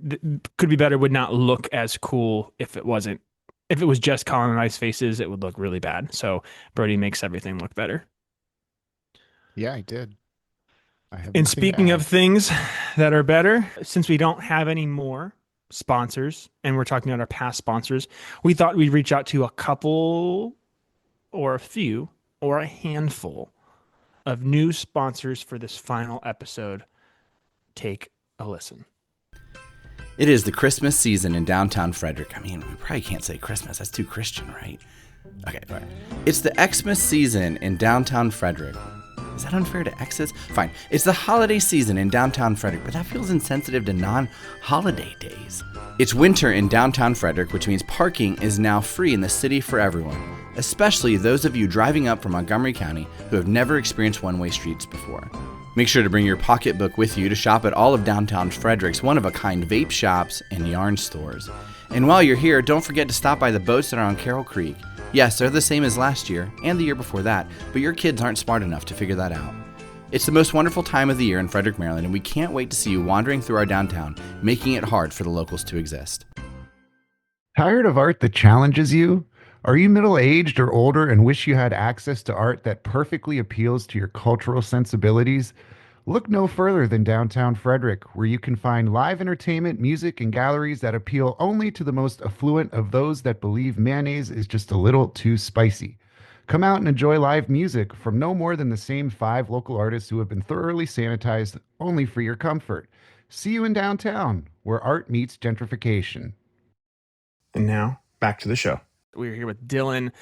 Could Be Better would not look as cool if it wasn't. If it was just Colin and I's faces, it would look really bad. So Brody makes everything look better. Yeah, I did. I have And nothing to speaking of add. things that are better, since we don't have any more sponsors and we're talking about our past sponsors, we thought we'd reach out to a couple or a few or a handful of new sponsors for this final episode. Take a listen. It is the Christmas season in downtown Frederick. I mean, we probably can't say Christmas. That's too Christian, right? Okay, all right. It's the Xmas season in downtown Frederick. Is that unfair to X's? Fine. It's the holiday season in downtown Frederick, but that feels insensitive to non-holiday days. It's winter in downtown Frederick, which means parking is now free in the city for everyone, especially those of you driving up from Montgomery County who have never experienced one-way streets before. Make sure to bring your pocketbook with you to shop at all of downtown Frederick's one-of-a-kind vape shops and yarn stores. And while you're here, don't forget to stop by the boats that are on Carroll Creek. Yes, they're the same as last year and the year before that, but your kids aren't smart enough to figure that out. It's the most wonderful time of the year in Frederick, Maryland, and we can't wait to see you wandering through our downtown, making it hard for the locals to exist. Tired of art that challenges you? Are you middle-aged or older and wish you had access to art that perfectly appeals to your cultural sensibilities? Look no further than downtown Frederick, where you can find live entertainment, music, and galleries that appeal only to the most affluent of those that believe mayonnaise is just a little too spicy. Come out and enjoy live music from no more than the same 5 local artists who have been thoroughly sanitized only for your comfort. See you in downtown, where art meets gentrification. And now back to the show. We're here with Dylan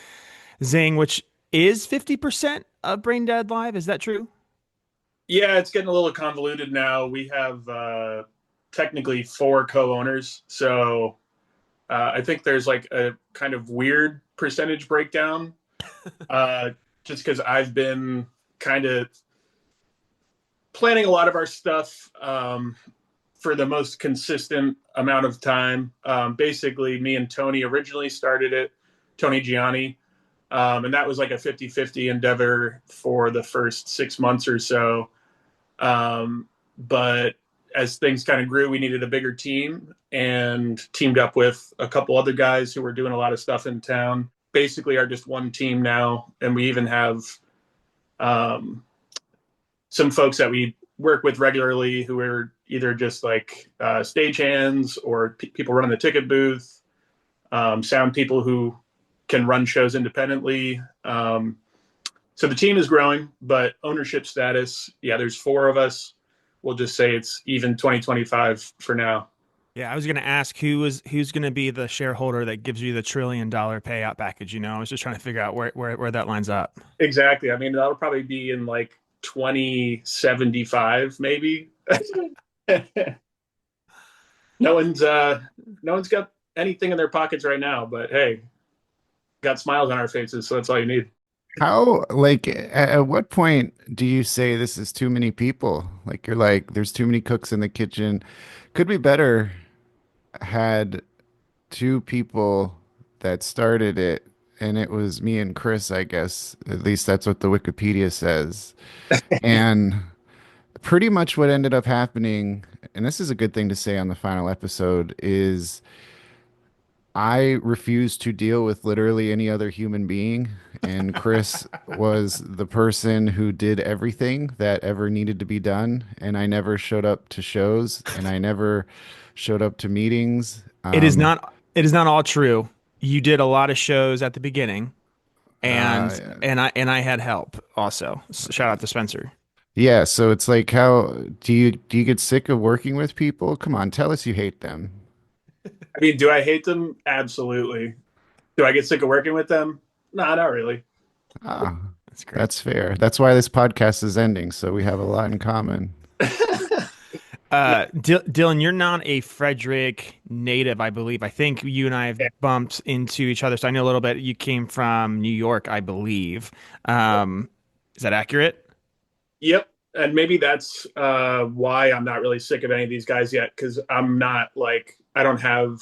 Zing, which is 50% of Brain Dead Live. Is that true? Yeah, it's getting a little convoluted now. We have technically 4 co-owners, so I think there's like a kind of weird percentage breakdown, just because I've been kind of planning a lot of our stuff for the most consistent amount of time. Basically, me and Tony originally started it, Tony Gianni, and that was like a 50-50 endeavor for the first 6 months or so. But as things kind of grew, we needed a bigger team and teamed up with a couple other guys who were doing a lot of stuff in town. Basically are just one team now. And we even have some folks that we work with regularly who are either just like stagehands or people running the ticket booth, sound people who can run shows independently. So the team is growing, but ownership status, yeah, there's 4 of us. We'll just say it's even 2025 for now. Yeah, I was going to ask who's going to be the shareholder that gives you the $1 trillion payout package. I was just trying to figure out where that lines up. Exactly. I mean, that'll probably be in like 2075, maybe. no one's uh no one's got anything in their pockets right now, but hey, got smiles on our faces, so that's all you need. How, like, at what point do you say this is too many people? Like, you're like, there's too many cooks in the kitchen. Could be better had two people that started it, and it was me and Chris, I guess. At least that's what the Wikipedia says. And pretty much what ended up happening, and this is a good thing to say on the final episode, is I refused to deal with literally any other human being. And Chris was the person who did everything that ever needed to be done. And I never showed up to shows and I never showed up to meetings. It is not all true. You did a lot of shows at the beginning, and Uh, and I had help also. Shout out to Spencer. yeah. So it's like, how do you get sick of working with people? Come on, tell us you hate them. I mean, do I hate them? Absolutely. Do I get sick of working with them? No, not really. Ah, That's great. that's fair. That's why this podcast is ending. So we have a lot in common. Dylan, you're not a Frederick native, I believe. I think you and I have bumped into each other, so I know a little bit. You came from New York, I believe. Is that accurate? Yep. And maybe that's why I'm not really sick of any of these guys yet, because I'm not like, I don't have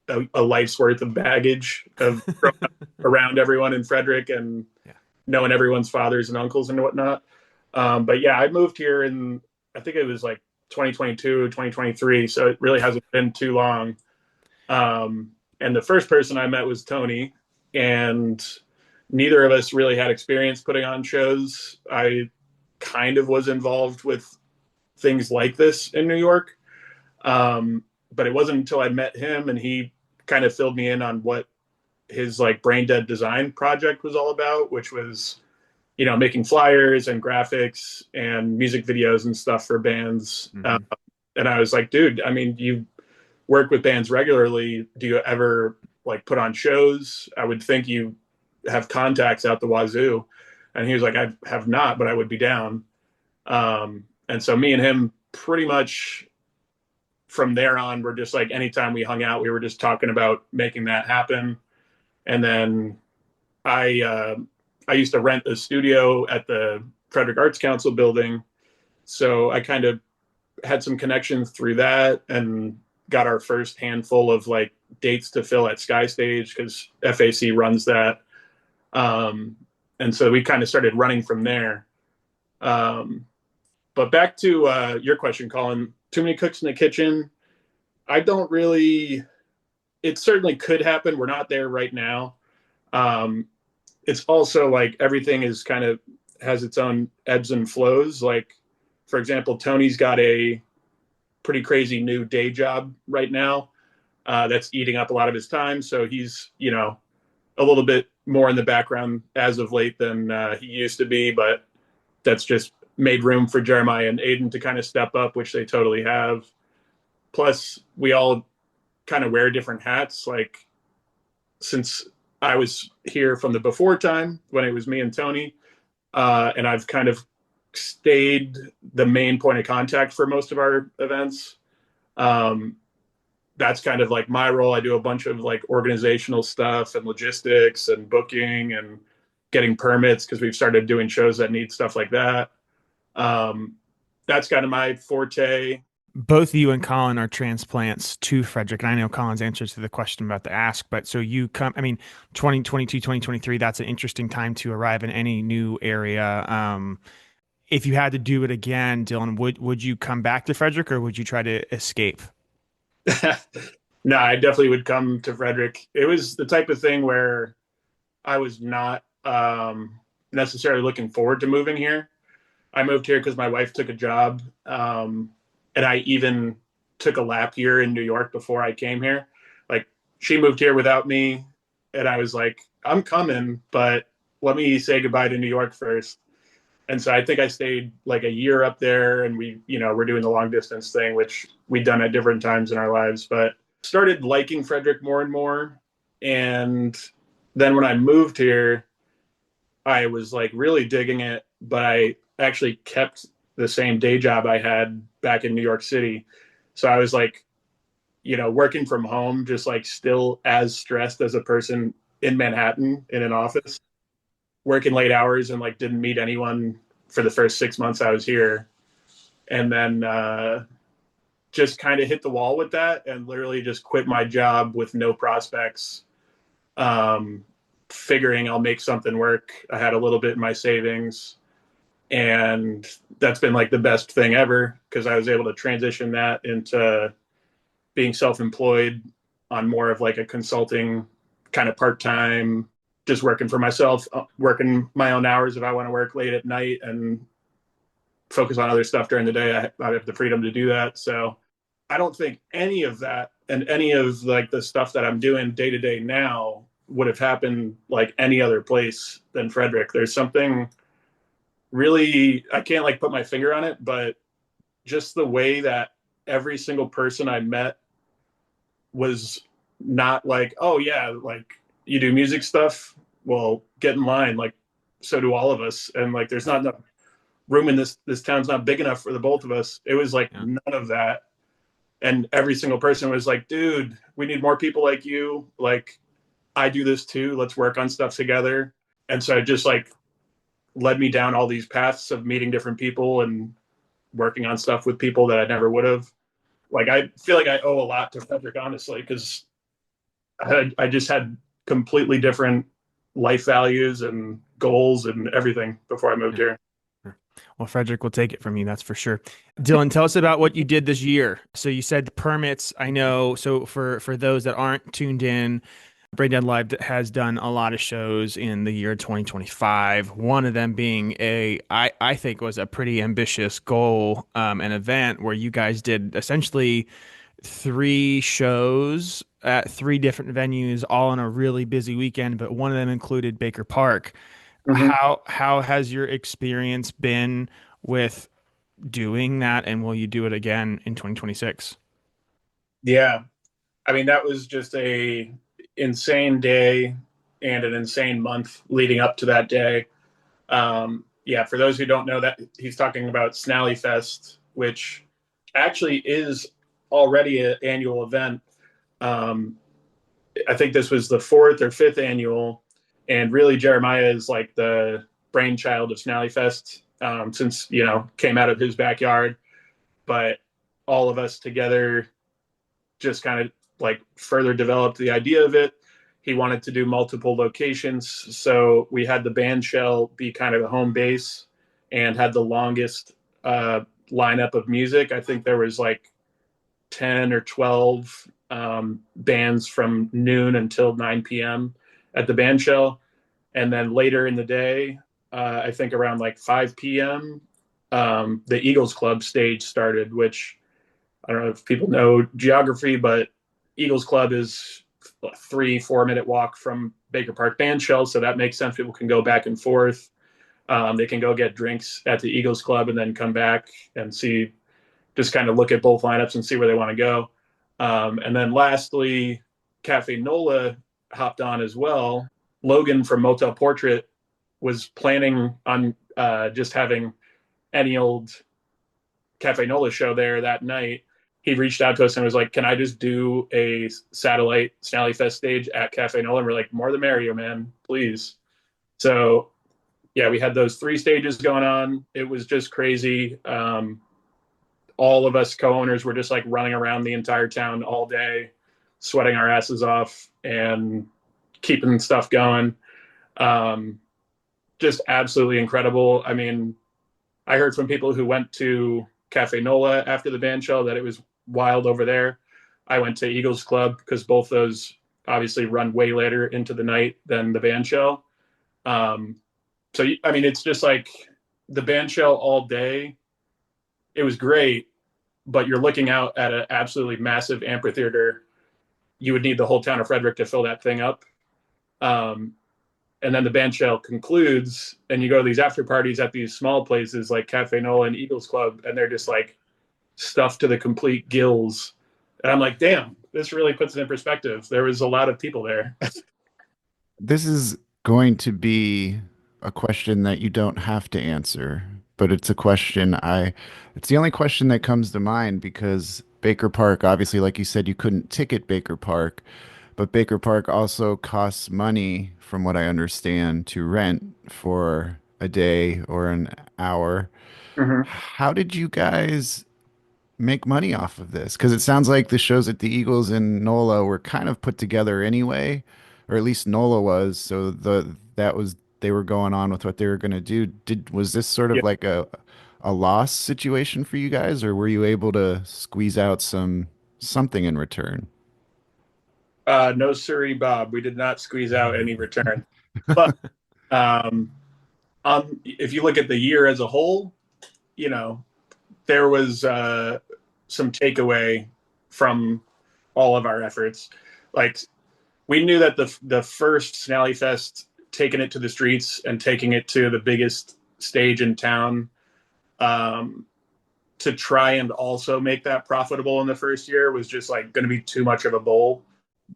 a life's worth of baggage of growing up around everyone in Frederick and Yeah. knowing everyone's fathers and uncles and whatnot. But yeah, I moved here in, I think it was like 2022, 2023. So it really hasn't been too long. And the first person I met was Tony, and neither of us really had experience putting on shows. I kind of was involved with things like this in New York. But it wasn't until I met him and he kind of filled me in on what his like brain dead design project was all about, which was, making flyers and graphics and music videos and stuff for bands. Hmm. And I was like, dude, I mean, you work with bands regularly. Do you ever like put on shows? I would think you have contacts out the wazoo. And he was like, I have not, but I would be down. And so me and him pretty much from there on, we're just like, anytime we hung out, we were just talking about making that happen. And then I I used to rent a studio at the Frederick Arts Council building, so I kind of had some connections through that and got our first handful of like dates to fill at Sky Stage because FAC runs that. And so we kind of started running from there. Um, but back to your question, Colin, too many cooks in the kitchen. I don't really, it certainly could happen. We're not there right now. Um, it's also like everything is kind of has its own ebbs and flows. Like, for example, Tony's got a pretty crazy new day job right now that's eating up a lot of his time. So he's, a little bit more in the background as of late than he used to be, but that's just made room for Jeremiah and Aiden to kind of step up, which they totally have. Plus, we all kind of wear different hats. Like, since I was here from the before time when it was me and Tony, and I've kind of stayed the main point of contact for most of our events. Um, that's kind of like my role. I do a bunch of like organizational stuff and logistics and booking and getting permits because we've started doing shows that need stuff like that. Um, that's kind of my forte. Both you and Colin are transplants to Frederick. And I know Colin's answer to the question about the ask, but so you come, I mean, 2022, 2023, that's an interesting time to arrive in any new area. If you had to do it again, Dylan, would you come back to Frederick or would you try to escape? No, I definitely would come to Frederick. It was the type of thing where I was not necessarily looking forward to moving here. I moved here because my wife took a job, and I even took a lap year in New York before I came here. Like, she moved here without me, and I was like, I'm coming, but let me say goodbye to New York first. And so I think I stayed like a year up there, and we're doing the long distance thing, which we'd done at different times in our lives, but started liking Frederick more and more. And then when I moved here, I was like really digging it, but I actually kept the same day job I had back in New York City. So I was like, working from home, just like still as stressed as a person in Manhattan in an office, working late hours, and like didn't meet anyone for the first 6 months I was here. And then just kind of hit the wall with that and literally just quit my job with no prospects, figuring I'll make something work. I had a little bit in my savings, and that's been like the best thing ever because I was able to transition that into being self-employed on more of like a consulting kind of part-time, just working for myself, working my own hours if I want to work late at night and focus on other stuff during the day. I have the freedom to do that. So I don't think any of that and any of like the stuff that I'm doing day to day now would have happened like any other place than Frederick. There's something really, I can't like put my finger on it, but just the way that every single person I met was not like, oh yeah, like you do music stuff, well get in line, like so do all of us, and like there's not enough room in this town's not big enough for the both of us. It was like Yeah. none of that. And every single person was like, dude, we need more people like you. Like, I do this too. Let's work on stuff together. And so it just like led me down all these paths of meeting different people and working on stuff with people that I never would have. Like, I feel like I owe a lot to Frederick, honestly, because I just had completely different life values and goals and everything before I moved Yeah. here. Well, Frederick will take it from you, that's for sure. Dylan, tell us about what you did this year. So you said permits. I know. So for those that aren't tuned in, Braindead Live has done a lot of shows in the year 2025. One of them being I think was a pretty ambitious goal, an event where you guys did essentially 3 shows at 3 different venues, all on a really busy weekend. But one of them included Baker Park. Mm-hmm. How has your experience been with doing that, and will you do it again in 2026? Yeah. I mean, that was just a insane day and an insane month leading up to that day. Yeah, for those who don't know, that he's talking about Snally Fest, which actually is already an annual event. Um, I think this was the fourth or fifth annual, and really Jeremiah is like the brainchild of Snally Fest, since came out of his backyard. But all of us together just kind of like further developed the idea of it. He wanted to do multiple locations, so we had the band shell be kind of the home base and had the longest lineup of music. I think there was like 10 or 12 bands from noon until 9 p.m. at the band shell. And then later in the day, I think around like 5 p.m., the Eagles Club stage started, which I don't know if people know geography, but Eagles Club is a 3-4 minute walk from Baker Park Band Shell. So that makes sense. People can go back and forth. They can go get drinks at the Eagles Club and then come back and see, just kind of look at both lineups and see where they want to go. And then lastly, Cafe Nola hopped on as well. Logan from Motel Portrait was planning on just having any old Cafe Nola show there that night. He reached out to us and was like, can I just do a satellite Snally Fest stage at Cafe Nola? And we're like, more the merrier, man, please. So yeah, we had those 3 stages going on. It was just crazy. All of us co-owners were just like running around the entire town all day, sweating our asses off and keeping stuff going. Just absolutely incredible. I mean, I heard from people who went to Cafe Nola after the band shell that it was wild over there. I went to Eagles Club because both those obviously run way later into the night than the band shell. So, I mean, it's just like the band shell all day. It was great, but you're looking out at an absolutely massive amphitheater. You would need the whole town of Frederick to fill that thing up. And And then the band shell concludes, and you go to these after parties at these small places like Cafe Nola and Eagles Club, and they're just like stuffed to the complete gills. And I'm like, damn, this really puts it in perspective. There was a lot of people there. This is going to be a question that you don't have to answer, but it's a question it's the only question that comes to mind because Baker Park, obviously, like you said, you couldn't ticket Baker Park, but Baker Park also costs money, from what I understand, to rent for a day or an hour. Mm-hmm. How did you guys make money off of this? Because it sounds like the shows at the Eagles and NOLA were kind of put together anyway, or at least NOLA was. So that was they were going on with what they were going to do. Was this sort Yeah. of like a loss situation for you guys, or were you able to squeeze out something in return? No, sirree, Bob. We did not squeeze out any return. But um, if you look at the year as a whole, you know, there was some takeaway from all of our efforts. Like we knew that the first Snally Fest, taking it to the streets and taking it to the biggest stage in town, um, to try and also make that profitable in the first year was just like going to be too much of a bowl.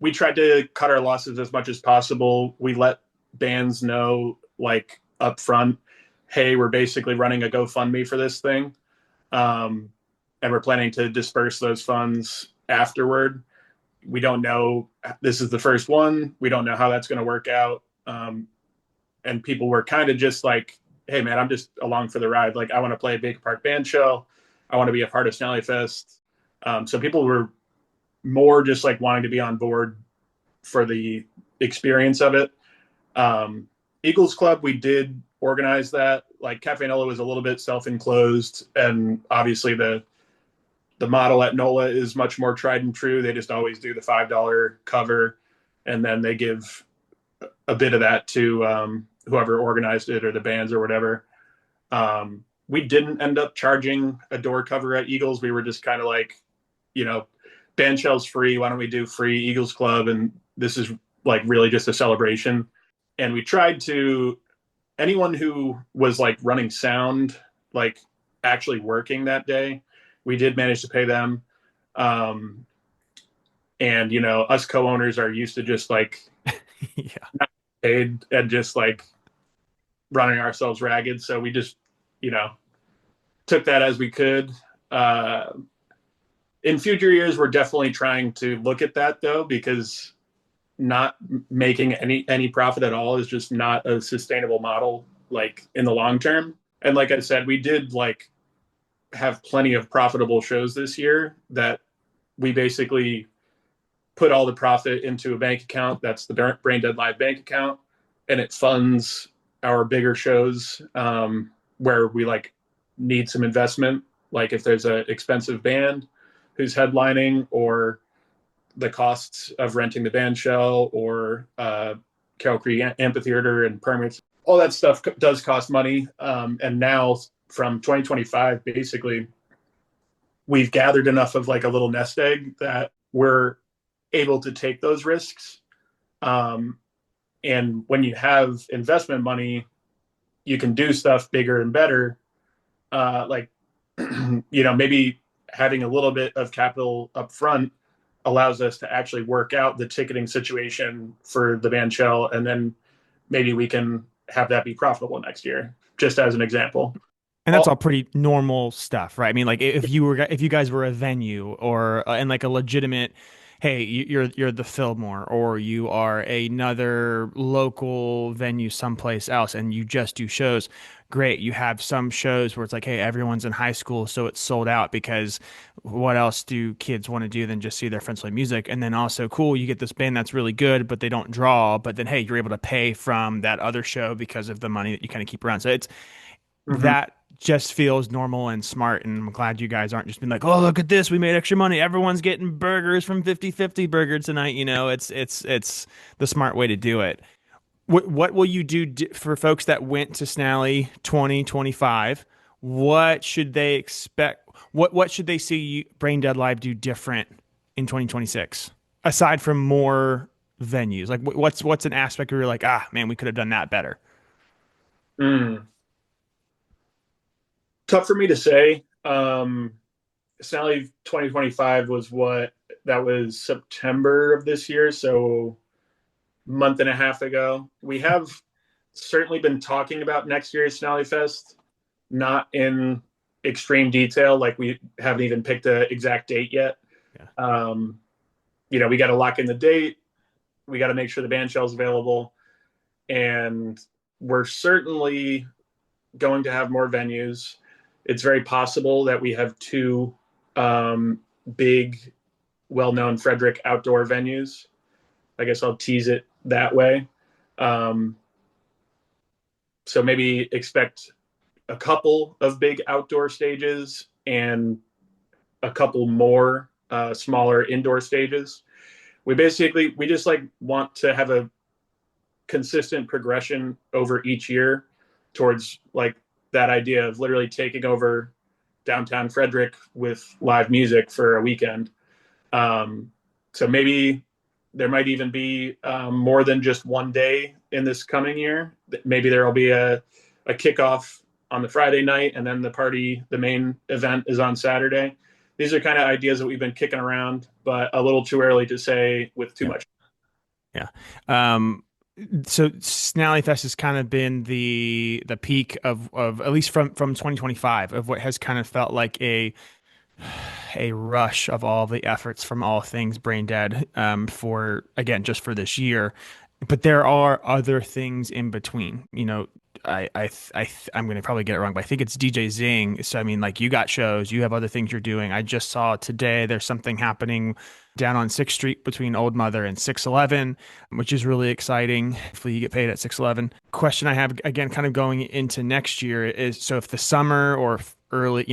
We tried to cut our losses as much as possible. We let bands know like up front, hey, we're basically running a GoFundMe for this thing. Um, and we're planning to disperse those funds afterward. We don't know. This is the first one. We don't know how that's going to work out. And people were kind of just like, hey, man, I'm just along for the ride. Like, I want to play a Baker Park band show. I want to be a part of Snally Fest. So people were more just like wanting to be on board for the experience of it. Eagles Club, we did organize that. Like Cafe Nola was a little bit self-enclosed, and obviously the model at Nola is much more tried and true. They just always do the $5 cover, and then they give a bit of that to whoever organized it or the bands or whatever. We didn't end up charging a door cover at Eagles. We were just kind of like, you know, band shell's free. Why don't we do free Eagles Club? And this is like really just a celebration. And we tried to, anyone who was like running sound, like actually working that day, we did manage to pay them. And, you know, us co-owners are used to just like Yeah. not paid and just like running ourselves ragged. So we just, you know, took that as we could. In future years, we're definitely trying to look at that though, because not making any profit at all is just not a sustainable model, like in the long term. And like I said, we did like have plenty of profitable shows this year that we basically put all the profit into a bank account. That's the Brain Dead Live bank account, and it funds our bigger shows where we like need some investment. Like if there's an expensive band who's headlining, or the costs of renting the band shell, or Carroll Creek Amphitheater and permits, all that stuff does cost money. And now from 2025, basically, we've gathered enough of like a little nest egg that we're able to take those risks. And when you have investment money, you can do stuff bigger and better. Like, you know, maybe having a little bit of capital up front allows us to actually work out the ticketing situation for the band shell. And then maybe we can have that be profitable next year, just as an example. And that's all pretty normal stuff, right? I mean, like if you guys were a venue or and like a legitimate, hey, you're the Fillmore, or you are another local venue someplace else, and you just do shows. Great. You have some shows where it's like, hey, everyone's in high school, so it's sold out because what else do kids want to do than just see their friends play music? And then also, cool, you get this band that's really good, but they don't draw. But then, hey, you're able to pay from that other show because of the money that you kind of keep around. So it's that just feels normal and smart, and I'm glad you guys aren't just being like, oh, look at this, we made extra money, everyone's getting burgers from 50/50 Burger tonight. You know, it's the smart way to do it. What will you do for folks that went to Snally 2025? What should they expect? What should they see Brain Dead Live do different in 2026, aside from more venues? Like what's an aspect where you're like, ah, man, we could have done that better? Mm. Tough for me to say. Sally 2025 was what that was September of this year, so month and a half ago. We have certainly been talking about next year's Snally Fest, not in extreme detail. Like we haven't even picked an exact date yet. Yeah. We got to lock in the date. We got to make sure the band shell's available, and we're certainly going to have more venues. It's very possible that we have two big, well-known Frederick outdoor venues. I guess I'll tease it that way. So maybe expect a couple of big outdoor stages and a couple more smaller indoor stages. We just like want to have a consistent progression over each year towards like that idea of literally taking over downtown Frederick with live music for a weekend. So maybe there might even be more than just one day in this coming year. Maybe there will be a kickoff on the Friday night, and then the main event is on Saturday. These are kind of ideas that we've been kicking around, but a little too early to say with too much. Yeah. So Snally Fest has kind of been the peak of at least from 2025 of what has kind of felt like a rush of all the efforts from all things Brain Dead for again just for this year, but there are other things in between. I'm going to probably get it wrong, but I think it's DJ Zing. So I mean, like you got shows, you have other things you're doing. I just saw today there's something happening down on 6th Street between Old Mother and 611, which is really exciting. Hopefully you get paid at 611. Question I have again, kind of going into next year is, so if the summer or early,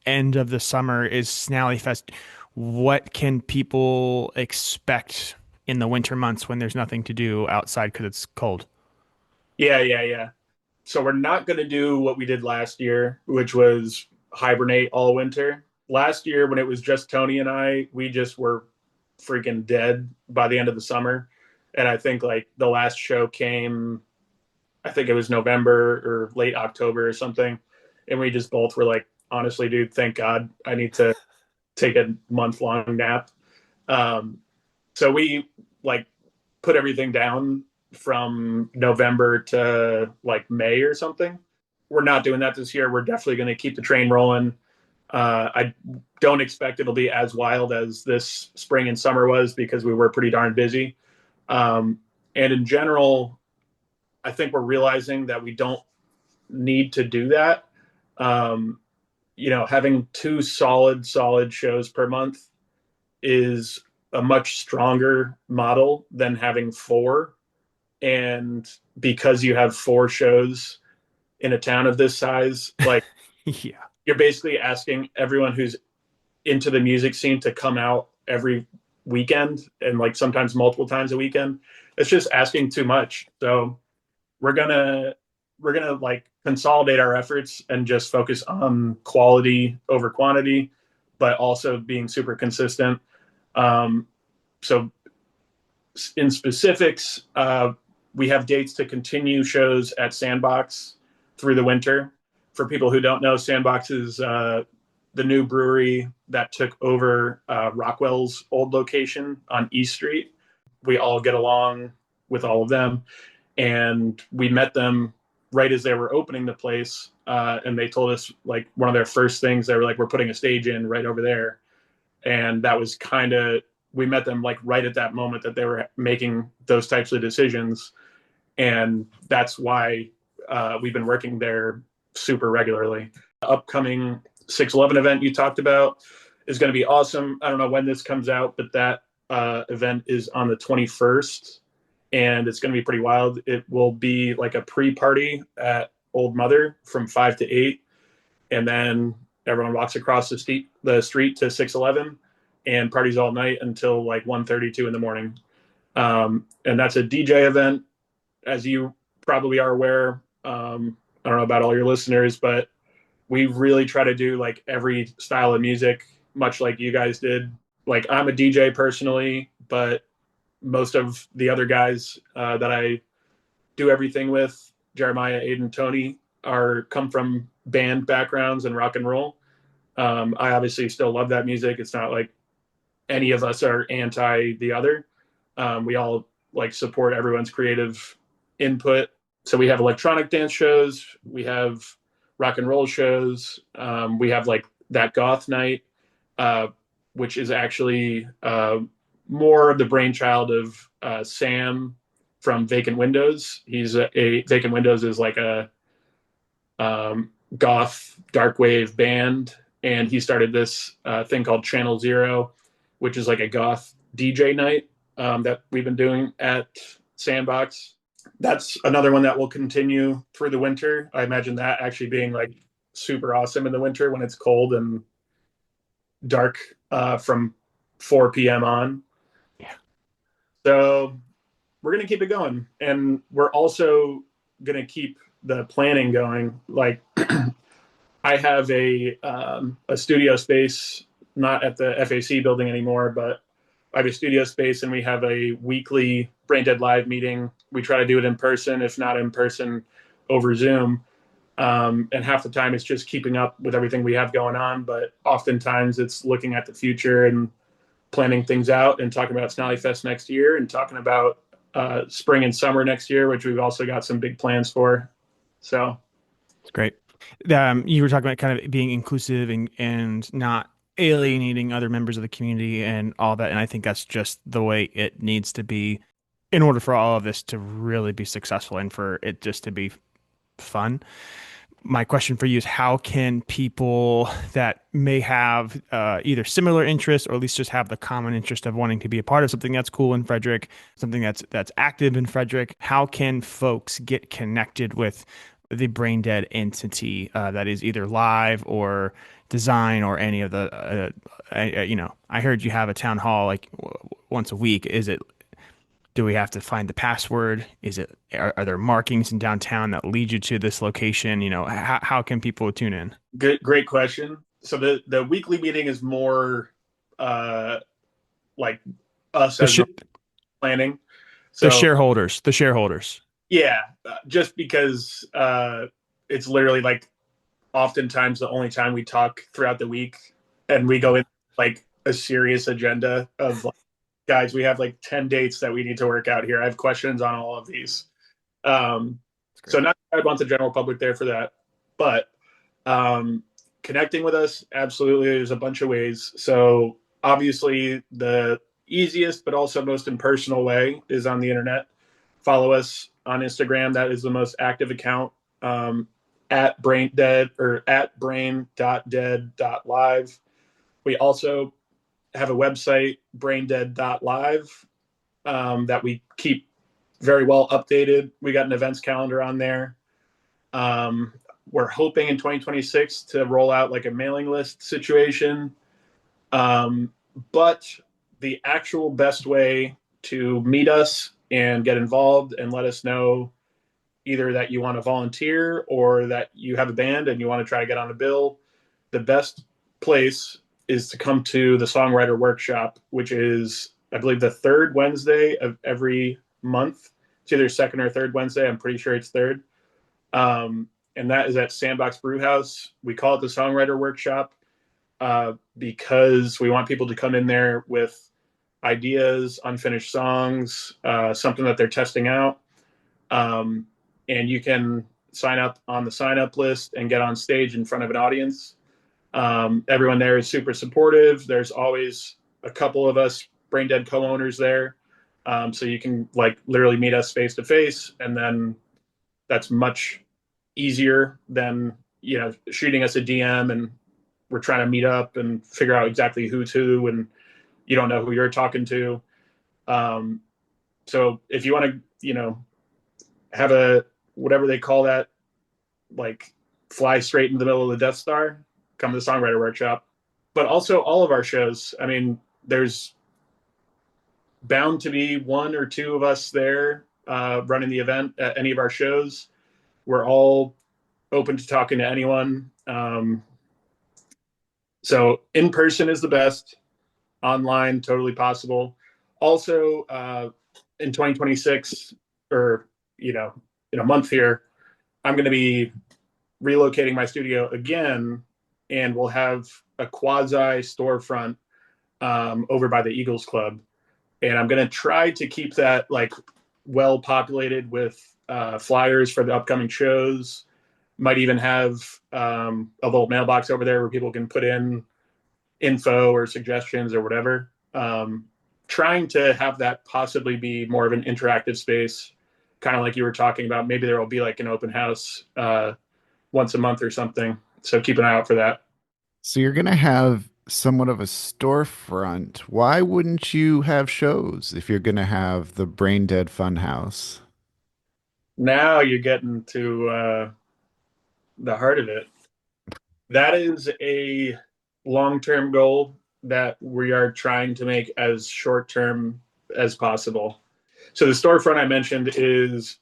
end of the summer is Snally Fest, what can people expect in the winter months when there's nothing to do outside because it's cold? Yeah. So we're not going to do what we did last year, which was hibernate all winter. Last year, when it was just Tony and I, we just were freaking dead by the end of the summer. And I think like the last show came, I think it was November or late October or something. And we just both were like, honestly, dude, thank God I need to take a month-long nap. So we like put everything down from November to like May or something. We're not doing that this year. We're definitely going to keep the train rolling. I don't expect it'll be as wild as this spring and summer was because we were pretty darn busy. And in general, I think we're realizing that we don't need to do that. Having two solid shows per month is a much stronger model than having four. And because you have four shows in a town of this size, like Yeah. you're basically asking everyone who's into the music scene to come out every weekend and like sometimes multiple times a weekend. It's just asking too much. So we're gonna like consolidate our efforts and just focus on quality over quantity, but also being super consistent. So in specifics, we have dates to continue shows at Sandbox through the winter. For people who don't know, Sandbox is the new brewery that took over Rockwell's old location on East Street. We all get along with all of them. And we met them right as they were opening the place. And they told us like one of their first things, they were like, we're putting a stage in right over there. And that was we met them like right at that moment that they were making those types of decisions. And that's why we've been working there super regularly. The upcoming 611 event you talked about is going to be awesome. I don't know when this comes out, but that event is on the 21st. And it's going to be pretty wild. It will be like a pre-party at Old Mother from 5 to 8. And then everyone walks across the street to 611 and parties all night until like 1:32 in the morning. And that's a DJ event, as you probably are aware. I don't know about all your listeners, but we really try to do like every style of music, much like you guys did. Like I'm a DJ personally, but most of the other guys that I do everything with, Jeremiah, Aiden, Tony, come from band backgrounds and rock and roll. I obviously still love that music. It's not like any of us are anti the other. We all like support everyone's creative input. So we have electronic dance shows, we have rock and roll shows, we have like that goth night, which is actually more of the brainchild of Sam from Vacant Windows. He's a Vacant Windows is like a goth dark wave band, and he started this thing called Channel Zero, which is like a goth DJ night that we've been doing at Sandbox. That's another one that will continue through the winter. I imagine that actually being like super awesome in the winter when it's cold and dark from 4 p.m. on. Yeah. So we're going to keep it going. And we're also going to keep the planning going. Like I have a studio space, not at the FAC building anymore, but I have a studio space and we have a weekly Brain Dead Live meeting. We try to do it in person, if not in person, over Zoom. And half the time it's just keeping up with everything we have going on. But oftentimes it's looking at the future and planning things out and talking about Snally Fest next year and talking about spring and summer next year, which we've also got some big plans for. So It's great. You were talking about kind of being inclusive and not alienating other members of the community and all that. And I think that's just the way it needs to be in order for all of this to really be successful and for it just to be fun. My question for you is how can people that may have either similar interests or at least just have the common interest of wanting to be a part of something that's cool in Frederick, something that's active in Frederick, how can folks get connected with the Brain Dead entity that is either live or design or any of the, I heard you have a town hall like once a week. Do we have to find the password? Are there markings in downtown that lead you to this location? How can people tune in? great question. So the weekly meeting is more like us The, as sh- planning. the So shareholders. yeah, just because it's literally like oftentimes the only time we talk throughout the week, and we go in like a serious agenda of like, guys, we have like 10 dates that we need to work out here. I have questions on all of these. So not I want the general public there for that, but connecting with us, absolutely. There's a bunch of ways. So obviously the easiest, but also most impersonal way is on the internet. Follow us on Instagram. That is the most active account, at brain dead or at brain.dead.live. We also have a website, braindead.live, that we keep very well updated. We got an events calendar on there. We're hoping in 2026 to roll out like a mailing list situation. But the actual best way to meet us and get involved and let us know either that you want to volunteer or that you have a band and you want to try to get on a bill, the best place is to come to the Songwriter Workshop, which is, I believe, the third Wednesday of every month. It's either second or third Wednesday. I'm pretty sure it's third. And that is at Sandbox Brewhouse. We call it the Songwriter Workshop because we want people to come in there with ideas, unfinished songs, something that they're testing out. And you can sign up on the sign up list and get on stage in front of an audience. Everyone there is super supportive. There's always a couple of us Brain Dead co-owners there. So you can like literally meet us face to face. And then that's much easier than, shooting us a DM and we're trying to meet up and figure out exactly who's who and you don't know who you're talking to. So if you want to, have a, whatever they call that, like fly straight into the middle of the Death Star, come to the Songwriter Workshop. But also all of our shows. I mean, there's bound to be one or two of us there running the event at any of our shows. We're all open to talking to anyone. So in person is the best. Online, totally possible. Also, in 2026, or in a month here, I'm going to be relocating my studio again, and we'll have a quasi storefront over by the Eagles Club, and I'm going to try to keep that like well populated with flyers for the upcoming shows. Might even have a little mailbox over there where people can put in info or suggestions or whatever. Trying to have that possibly be more of an interactive space, kind of like you were talking about. Maybe there will be like an open house once a month or something. So keep an eye out for that. So you're gonna have somewhat of a storefront. Why wouldn't you have shows if you're gonna have the Brain Dead Funhouse? Now you're getting to the heart of it. That is a long-term goal that we are trying to make as short-term as possible. So the storefront I mentioned is,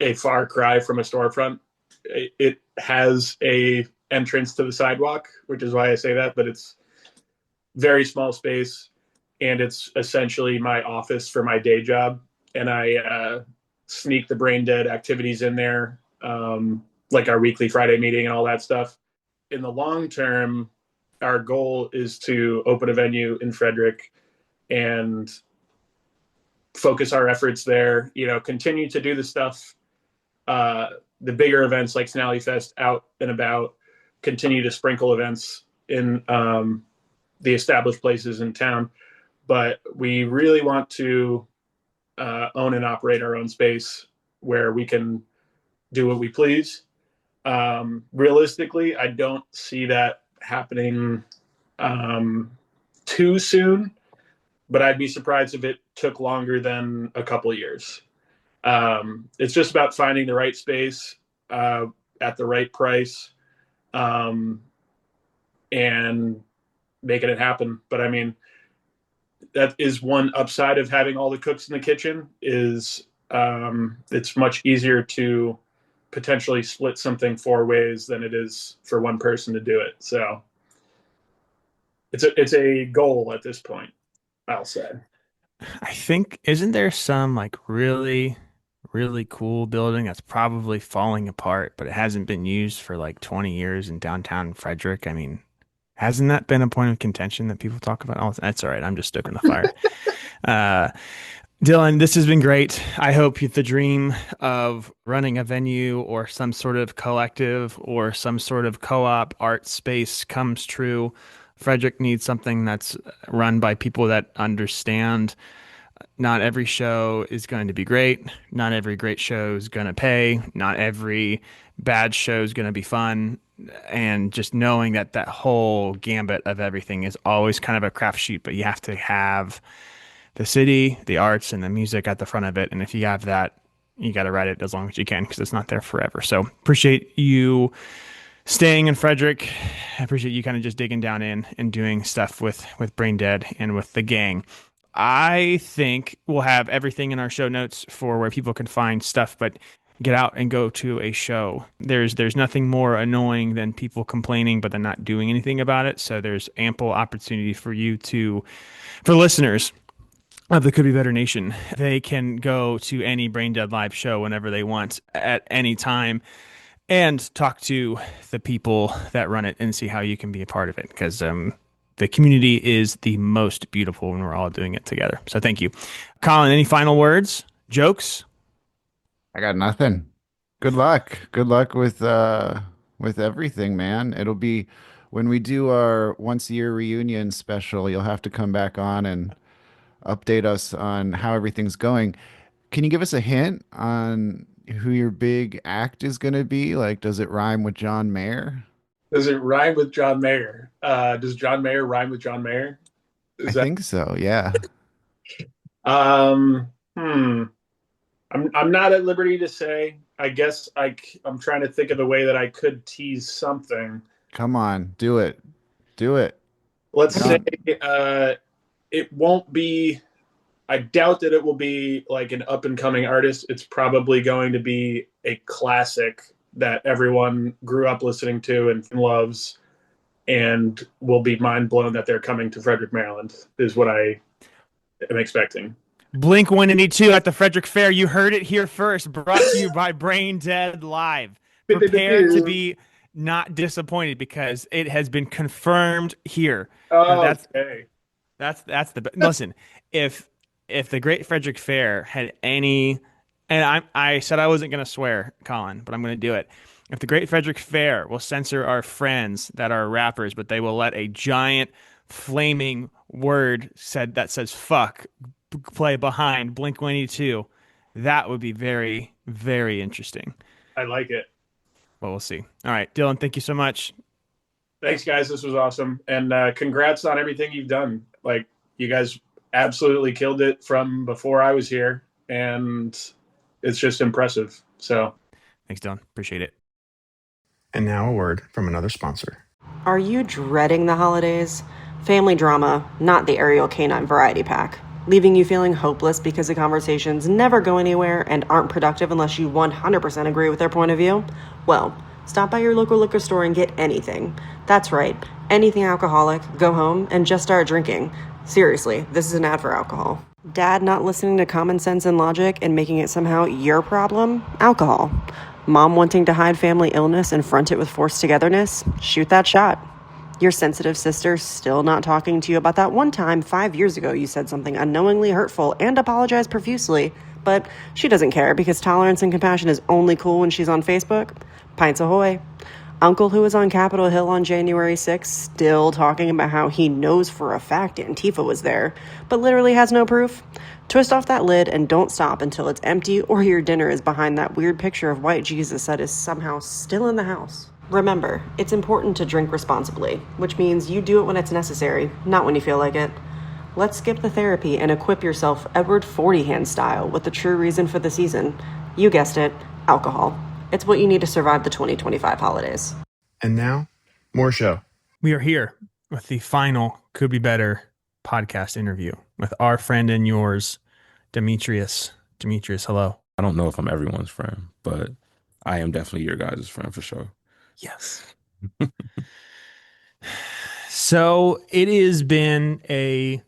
a far cry from a storefront. It has a entrance to the sidewalk, which is why I say that, but it's very small space, and it's essentially my office for my day job. And I sneak the brain dead activities in there, like our weekly Friday meeting and all that stuff. In the long term, our goal is to open a venue in Frederick and focus our efforts there. Continue to do the stuff, the bigger events like Snally Fest out and about. Continue to sprinkle events in the established places in town, but we really want to own and operate our own space where we can do what we please. Realistically, I don't see that happening too soon, but I'd be surprised if it took longer than a couple of years. It's just about finding the right space at the right price, and making it happen. But I mean, that is one upside of having all the cooks in the kitchen is it's much easier to potentially split something 4 ways than it is for one person to do it. So it's a goal at this point, I'll say. I think, isn't there some like really, really cool building that's probably falling apart, but it hasn't been used for like 20 years in downtown Frederick? I mean, hasn't that been a point of contention that people talk about? Oh, that's all right. I'm just stoking the fire. Uh, Dylan, this has been great. I hope the dream of running a venue or some sort of collective or some sort of co-op art space comes true. Frederick needs something that's run by people that understand. Not every show is going to be great. Not every great show is going to pay. Not every bad show is going to be fun. And just knowing that that whole gambit of everything is always kind of a crapshoot, but you have to have the city, the arts, and the music at the front of it. And if you have that, you got to ride it as long as you can because it's not there forever. So appreciate you staying in Frederick. I appreciate you kind of just digging down in and doing stuff with Brain Dead and with the gang. I think we'll have everything in our show notes for where people can find stuff, but get out and go to a show. There's nothing more annoying than people complaining but then not doing anything about it. So there's ample opportunity for you for listeners of the Could Be Better Nation. They can go to any Brain Dead Live show whenever they want at any time and talk to the people that run it and see how you can be a part of it because the community is the most beautiful when we're all doing it together. So thank you. Colin, any final words? Jokes? I got nothing. Good luck. Good luck with everything, man. It'll be when we do our once a year reunion special, you'll have to come back on and update us on how everything's going. Can you give us a hint on who your big act is going to be? Like, does it rhyme with John Mayer? Does it rhyme with John Mayer? Does John Mayer rhyme with John Mayer? I Is that think so, yeah. um hmm. I'm not at liberty to say. I guess I'm trying to think of a way that I could tease something. Come on, do it. Do it. Let's say John. it won't be. I doubt that it will be like an up and coming artist. It's probably going to be a classic that everyone grew up listening to and loves. and will be mind blown that they're coming to Frederick, Maryland, is what I am expecting. Blink 182 at the Frederick Fair. You heard it here first. Brought to you by Brain Dead Live. Prepare to be not disappointed because it has been confirmed here. Oh, That's okay. that's the listen. If the Great Frederick Fair had any, and I said I wasn't going to swear, Colin, but I'm going to do it. If the Great Frederick Fair will censor our friends that are rappers, but they will let a giant flaming word said that says fuck play behind Blink 182, that would be very, very interesting. I like it. Well, we'll see. All right, Dylan, thank you so much. Thanks, guys. This was awesome. And congrats on everything you've done. Like, you guys absolutely killed it from before I was here. And it's just impressive. So thanks, Dylan. Appreciate it. And now a word from another sponsor. Are you dreading the holidays? Family drama, not the Ariel Canine Variety Pack. Leaving you feeling hopeless because the conversations never go anywhere and aren't productive unless you 100% agree with their point of view? Well, stop by your local liquor store and get anything. That's right, anything alcoholic, go home, and just start drinking. Seriously, this is an ad for alcohol. Dad not listening to common sense and logic and making it somehow your problem? Alcohol. Mom wanting to hide family illness and front it with forced togetherness? Shoot that shot. Your sensitive sister still not talking to you about that one time 5 years ago you said something unknowingly hurtful and apologized profusely, but she doesn't care because tolerance and compassion is only cool when she's on Facebook? Pints ahoy. Uncle who was on Capitol Hill on January 6th still talking about how he knows for a fact Antifa was there, but literally has no proof? Twist off that lid and don't stop until it's empty or your dinner is behind that weird picture of white Jesus that is somehow still in the house. Remember, it's important to drink responsibly, which means you do it when it's necessary, not when you feel like it. Let's skip the therapy and equip yourself Edward Fortyhand style with the true reason for the season. You guessed it, alcohol. It's what you need to survive the 2025 holidays. And now, more show. We are here with the final Could Be Better podcast interview with our friend and yours, Demetrius. Demetrius, hello. I don't know if I'm everyone's friend, but I am definitely your guys' friend for sure. Yes. So it has been a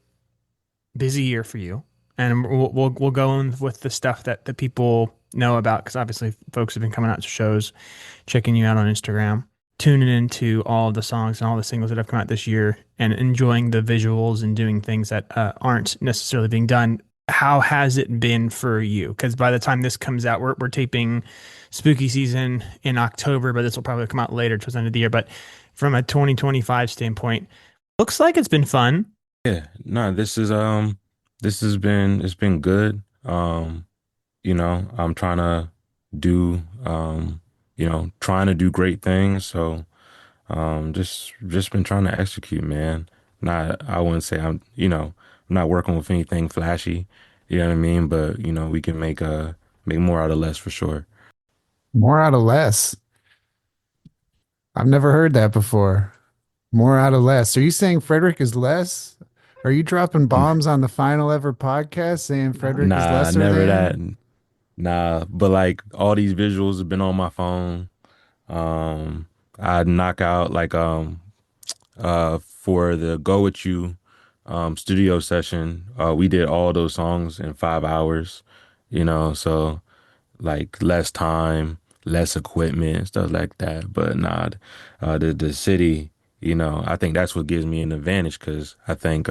busy year for you, and we'll go in with the stuff that the people know about, because obviously folks have been coming out to shows, checking you out on Instagram, tuning into all of the songs and all the singles that have come out this year, and enjoying the visuals and doing things that aren't necessarily being done. How has it been for you? Because by the time this comes out, we're taping spooky season in October, but this will probably come out later towards the end of the year. But from a 2025 standpoint, looks like it's been fun. Yeah, no, this has been, it's been good. You know, I'm trying to do trying to do great things. So just been trying to execute, man. I wouldn't say I'm not working with anything flashy, you know what I mean? But we can make more out of less for sure. More out of less. I've never heard that before. More out of less. Are you saying Frederick is less? Are you dropping bombs on the final ever podcast saying Frederick is Nah, lesser never than? that. Nah, but like all these visuals have been on my phone. I'd knock out like for the Go With You studio session, we did all those songs in 5 hours, so like less time, less equipment, stuff like that. But nah, the city, I think that's what gives me an advantage, because I think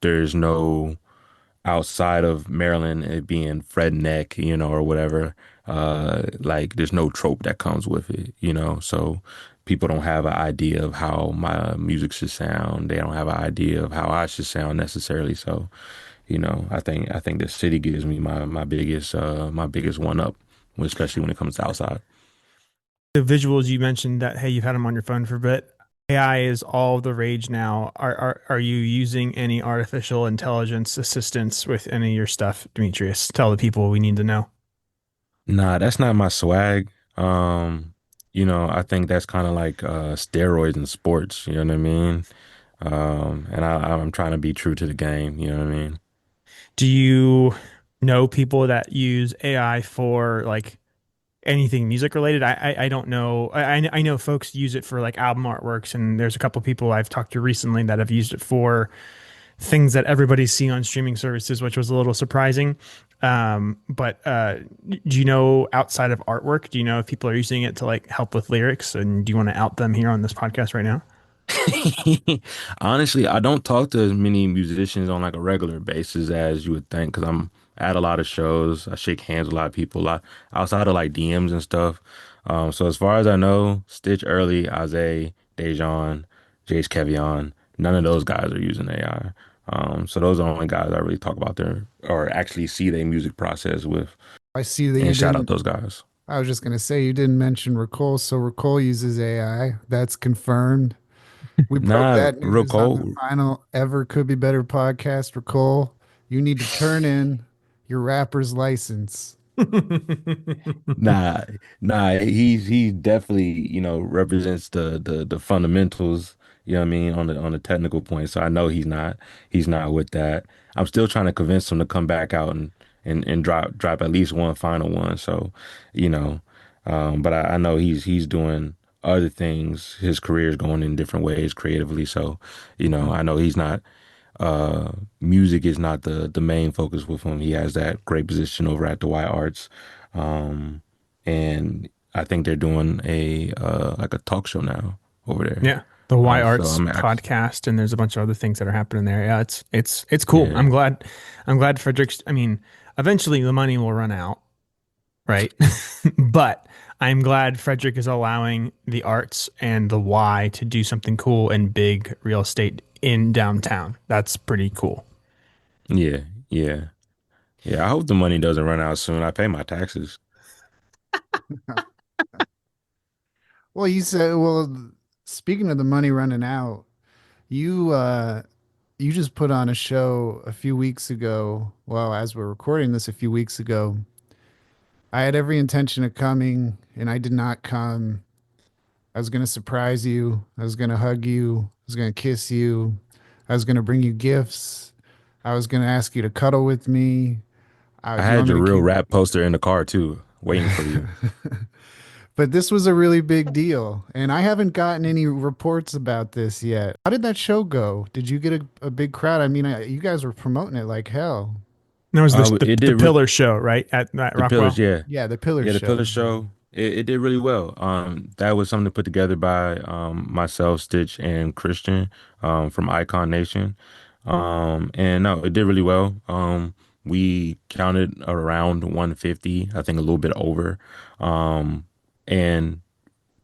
there's no, outside of Maryland, it being Fredneck, or whatever, like there's no trope that comes with it, so people don't have an idea of how my music should sound. They don't have an idea of how I should sound necessarily. So, I think the city gives me my biggest one up, especially when it comes to outside. The visuals you mentioned that, hey, you've had them on your phone for a bit. AI is all the rage now. Are you using any artificial intelligence assistance with any of your stuff, Demetrius? Tell the people we need to know. Nah, that's not my swag. I think that's kind of like steroids in sports, you know what I mean? And I'm trying to be true to the game, you know what I mean? Do you know people that use AI for like anything music related. I don't know. I know folks use it for like album artworks, and there's a couple people I've talked to recently that have used it for things that everybody's seeing on streaming services, which was a little surprising. But do you know outside of artwork, do you know if people are using it to like help with lyrics? And do you want to out them here on this podcast right now? Honestly, I don't talk to as many musicians on like a regular basis as you would think because I'm at a lot of shows. I shake hands with a lot of people, a lot outside of like DMs and stuff. So as far as I know, Stitch Early, Isaiah, Dejan, Jace Kevion, none of those guys are using AI. So those are the only guys I really talk about there or actually see their music process with. I see that you And shout out didn't. those guys. I was just gonna say you didn't mention Ricole, so Ricole uses AI. That's confirmed. We broke Nah, that real news on the cold. final ever Could Be Better podcast. Ricole, you need to turn in your rapper's license. Nah, nah, he definitely, represents the fundamentals, you know what I mean, on the technical point. So I know he's not with that. I'm still trying to convince him to come back out and drop at least one final one. So, you know, but I know he's doing other things. His career is going in different ways creatively. So, I know he's not music is not the main focus with him. He has that great position over at the Y Arts. Um, and I think they're doing a like a talk show now over there. Yeah, the Y So Arts I'm actually, podcast, and there's a bunch of other things that are happening there. Yeah, it's cool. yeah, I'm glad Frederick's. I mean, eventually the money will run out, right? But I'm glad Frederick is allowing the arts and the Y to do something cool and big real estate in downtown. That's pretty cool. yeah, yeah, yeah. I hope the money doesn't run out soon. I pay my taxes. Well, you said, well, speaking of the money running out, you you just put on a show a few weeks ago. Well, as we're recording this a few weeks ago, I had every intention of coming and I did not come. I was going to surprise you. I was going to hug you. I was going to kiss you. I was going to bring you gifts. I was going to ask you to cuddle with me. I Do you had want me your to real keep? rap poster in the car too, waiting for you. But this was a really big deal, and I haven't gotten any reports about this yet. How did that show go? Did you get a big crowd? I mean, you guys were promoting it like hell. There was It the did Pillar show, right? At the Pillars, Rockwell. yeah. Yeah, the Pillar Yeah, the Pillar Show. Show, it did really well. That was something put together by myself, Stitch, and Christian from Icon Nation. And no, it did really well. We counted around 150, I think a little bit over. And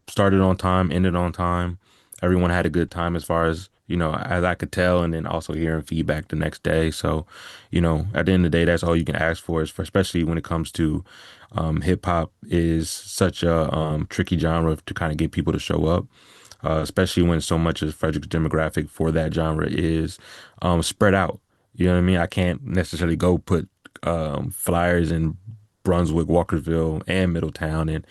started on time, ended on time. Everyone had a good time as far as, as I could tell, and then also hearing feedback the next day. So, at the end of the day, that's all you can ask for is for, especially when it comes to hip hop is such a tricky genre to kind of get people to show up. Especially when so much of Frederick's demographic for that genre is spread out. You know what I mean? I can't necessarily go put flyers in Brunswick, Walkersville, and Middletown, and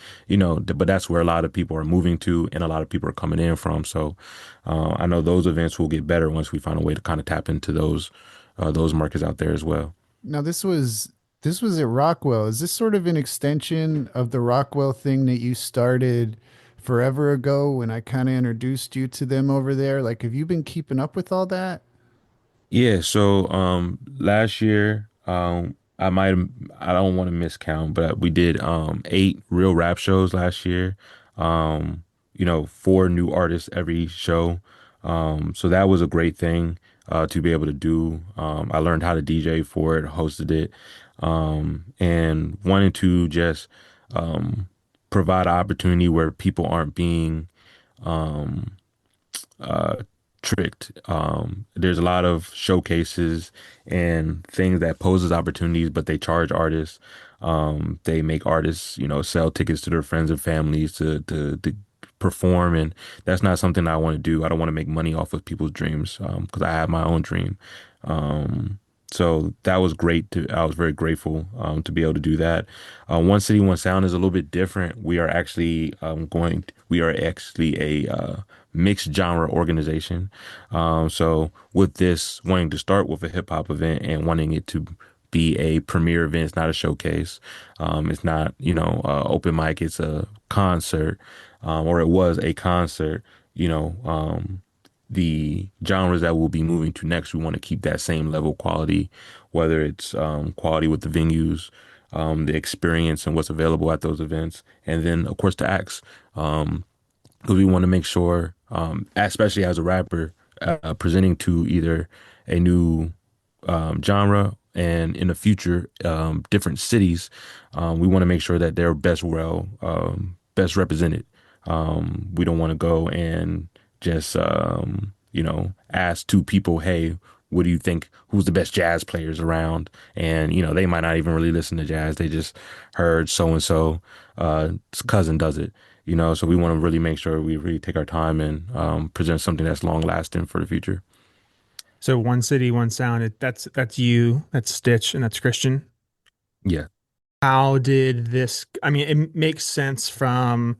but that's where a lot of people are moving to, and a lot of people are coming in from. So I know those events will get better once we find a way to kind of tap into those markets out there as well. Now this was at Rockwell. Is this sort of an extension of the Rockwell thing that you started forever ago when I kind of introduced you to them over there? Like, have you been keeping up with all that? Yeah, so last year, I don't want to miscount, but we did 8 real rap shows last year. 4 new artists every show. So that was a great thing to be able to do. I learned how to DJ for it, hosted it, and wanted to just um provide an opportunity where people aren't being um uh, tricked. There's a lot of showcases and things that poses opportunities, but they charge artists. They make artists, sell tickets to their friends and families to perform, and that's not something I want to do. I don't want to make money off of people's dreams because I have my own dream. Um, so that was great. I was very grateful to be able to do that. One City, One Sound is a little bit different. We are actually a mixed genre organization. So with this wanting to start with a hip hop event and wanting it to be a premier event. It's not a showcase. It's not, open mic. It's a concert, or it was a concert. You know, the genres that we'll be moving to next, we want to keep that same level of quality, whether it's quality with the venues, the experience and what's available at those events, and then of course the acts. Because we want to make sure, especially as a rapper, presenting to either a new genre and in the future, different cities, we want to make sure that they're best represented. We don't want to go and just, ask two people, hey, what do you think? Who's the best jazz players around? And, they might not even really listen to jazz. They just heard so and so, cousin does it, so we want to really make sure we really take our time and present something that's long lasting for the future. So one city, one sound. That's you, that's Stitch, and that's Christian. Yeah. How did this? I mean, it makes sense from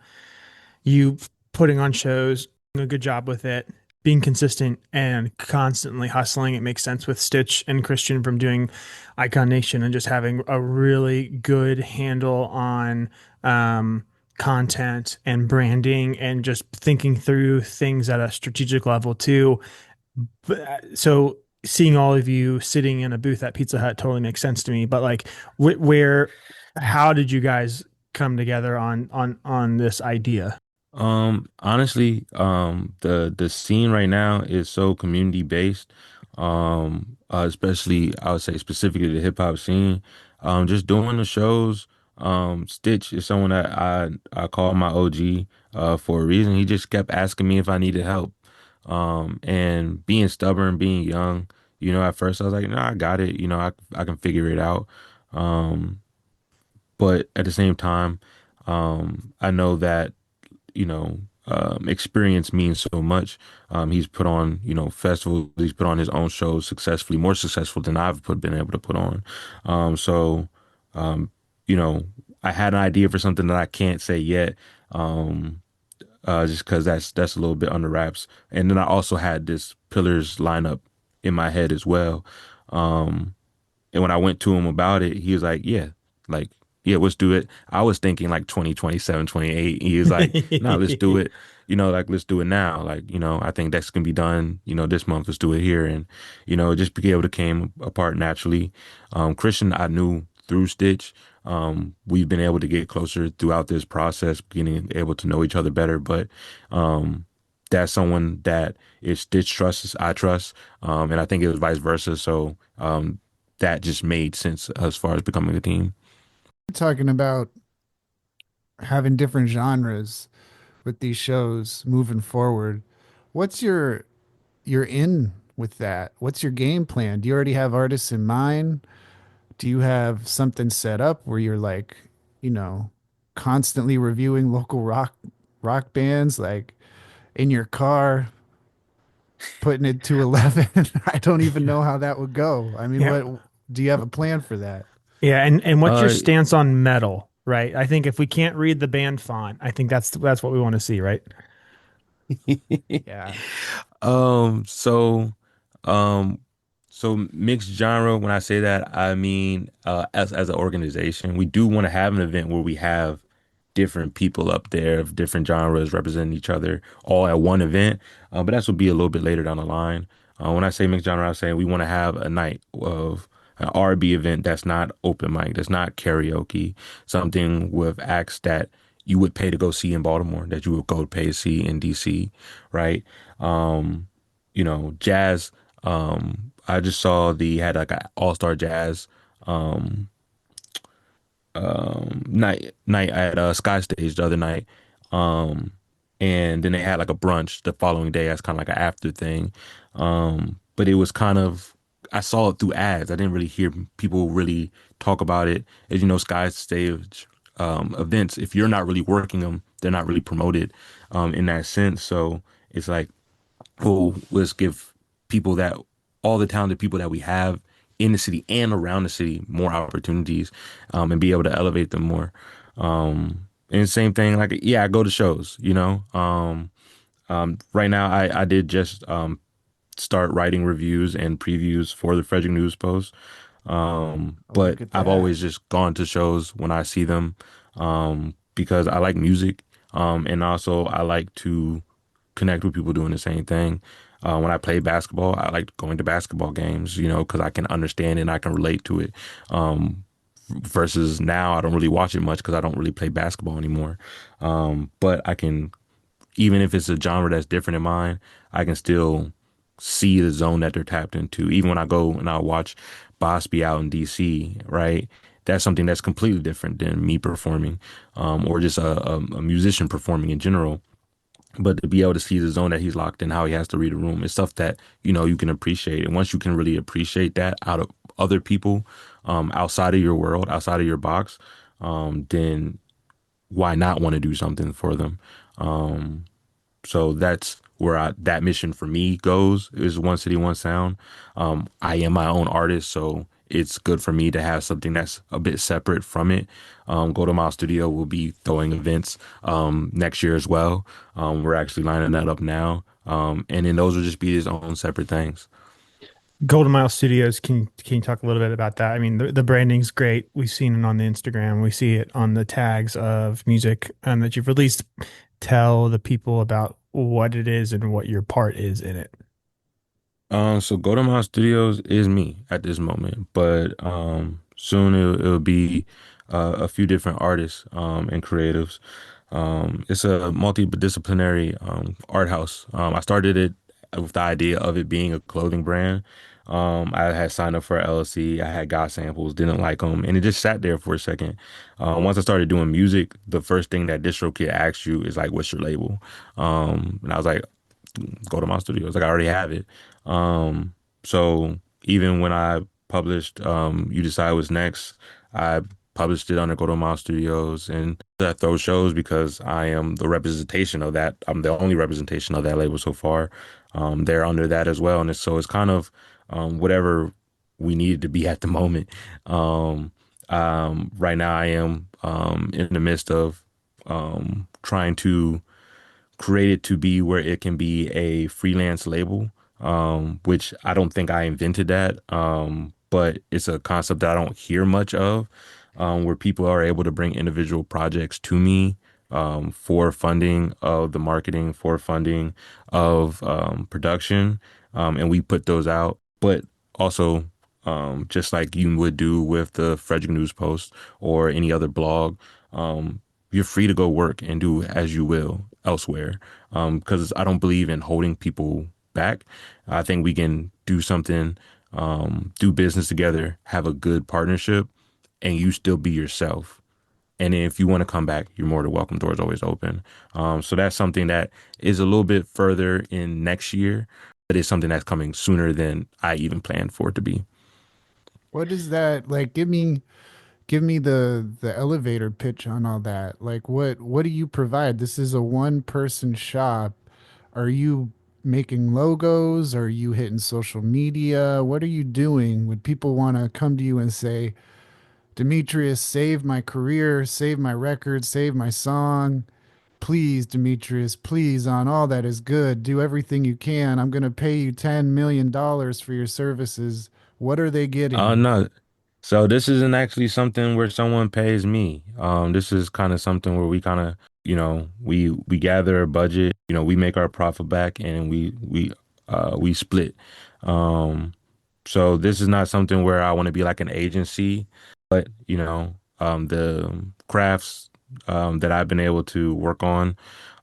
you putting on shows, doing a good job with it, being consistent and constantly hustling. It makes sense with Stitch and Christian from doing Icon Nation and just having a really good handle on content and branding and just thinking through things at a strategic level too. So seeing all of you sitting in a booth at Pizza Hut totally makes sense to me. But like, where, how did you guys come together on this idea? Honestly, the scene right now is so community based. Especially I would say specifically the hip hop scene. Just doing the shows. Stitch is someone that I call my OG for a reason. He just kept asking me if I needed help. And being stubborn, being young, at first I was like, no, I got it. I can figure it out. Um, but at the same time, I know that experience means so much. He's put on, festivals. He's put on his own shows successfully, more successful than been able to put on. So, um, you know, I had an idea for something that I can't say yet, just because that's a little bit under wraps. And then I also had this Pillars lineup in my head as well. Um, and when I went to him about it, he was like, yeah, let's do it. I was thinking like 2027, 28. He was like, no, let's do it. Like, let's do it now. Like, I think that's going to be done, this month. Let's do it here. And, just be able to came apart naturally. Christian, I knew through Stitch. We've been able to get closer throughout this process, getting able to know each other better. But, that's someone that if Stitch trusts, I trust. And I think it was vice versa. So, that just made sense as far as becoming a team. Talking about having different genres with these shows moving forward. What's your in with that? What's your game plan? Do you already have artists in mind? Do you have something set up where you're like, you know, constantly reviewing local rock bands like in your car, putting it to 11? I don't even know how that would go. I mean, Yeah. what do you have a plan for that? Yeah, and what's your Uh, stance on metal, right? I think if we can't read the band font, I think that's what we want to see, right? Yeah. Um, so, um, so mixed genre. When I say that, I mean, as an organization, we do want to have an event where we have different people up there of different genres representing each other all at one event. But that's will be a little bit later down the line. When I say mixed genre, I'm saying we want to have a night of an R&B event that's not open mic, that's not karaoke, something with acts that you would pay to go see in Baltimore, that you would go pay to see in DC, right? Um, jazz. I just saw had like an all-star jazz um night at Sky Stage the other night. Um and then they had like a brunch the following day as kind of like an after thing. But it was kind of I saw it through ads. I didn't really hear people really talk about it. As you know, Sky Stage events, if you're not really working them, they're not really promoted in that sense. So it's like, well, let's give people that all the talented people that we have in the city and around the city more opportunities, and be able to elevate them more. And same thing, like, yeah, I go to shows, right now I did just start writing reviews and previews for the Frederick News Post. Oh, But look at I've that. always just gone to shows when I see them, because I like music, and also I like to connect with people doing the same thing. When I play basketball, I like going to basketball games, because I can understand it and I can relate to it. Um, versus now, I don't really watch it much because I don't really play basketball anymore. But I can, even if it's a genre that's different in mine, I can still see the zone that they're tapped into. Even when I go and I watch Boss be out in DC, right? That's something that's completely different than me performing, or just a musician performing in general. But to be able to see the zone that he's locked in, how he has to read a room, it's stuff that you can appreciate. And once you can really appreciate that out of other people, outside of your world, outside of your box, then why not want to do something for them? Um, so that's where that mission for me goes, is one city, one sound. I am my own artist, so it's good for me to have something that's a bit separate from it. Go to My Studio will be throwing events next year as well. We're actually lining that up now. And then those will just be his own separate things. Golden Mile Studios, can you talk a little bit about that? I mean, the branding's great. We've seen it on the Instagram. We see it on the tags of music that you've released. Tell the people about what it is and what your part is in it. So Go to My Studios is me at this moment, but soon it'll be a few different artists and creatives. It's a multidisciplinary art house. I started it with the idea of it being a clothing brand. I had signed up for a LLC. I had got samples, didn't like them, and it just sat there for a second. Once I started doing music, the first thing that DistroKid asks you is like, "What's your label?" And I was like, "Go to My Studios." Like I already have it. Um, so even when I published You Decide What's Next, I published it under Go to My Studios, and I throw shows because I am the representation of that. I'm the only representation of that label so far. They're under that as well, and it's kind of whatever we needed to be at the moment. Right now, I am in the midst of trying to create it to be where it can be a freelance label, which I don't think I invented that, but it's a concept that I don't hear much of, where people are able to bring individual projects to me for funding of the marketing, for funding of production, and we put those out. But also, just like you would do with the Frederick News Post or any other blog, you're free to go work and do as you will elsewhere. Because I don't believe in holding people back. I think we can do something, do business together, have a good partnership, and you still be yourself. And then if you want to come back, you're more than welcome. Doors always open. So that's something that is a little bit further in next year, but it's something that's coming sooner than I even planned for it to be. What is that like? Give me the elevator pitch on all that. Like what do you provide? This is a one person shop. Are you making logos? Are you hitting social media? What are you doing? Would people want to come to you and say, Demetrius, save my career, save my record, save my song? Please, Demetrius, please, on all that is good, do everything you can. I'm going to pay you $10 million for your services. What are they getting? No. So this isn't actually something where someone pays me. This is kind of something where we kind of, we gather a budget, we make our profit back and we split. Um, so this is not something where I want to be like an agency, but the crafts that I've been able to work on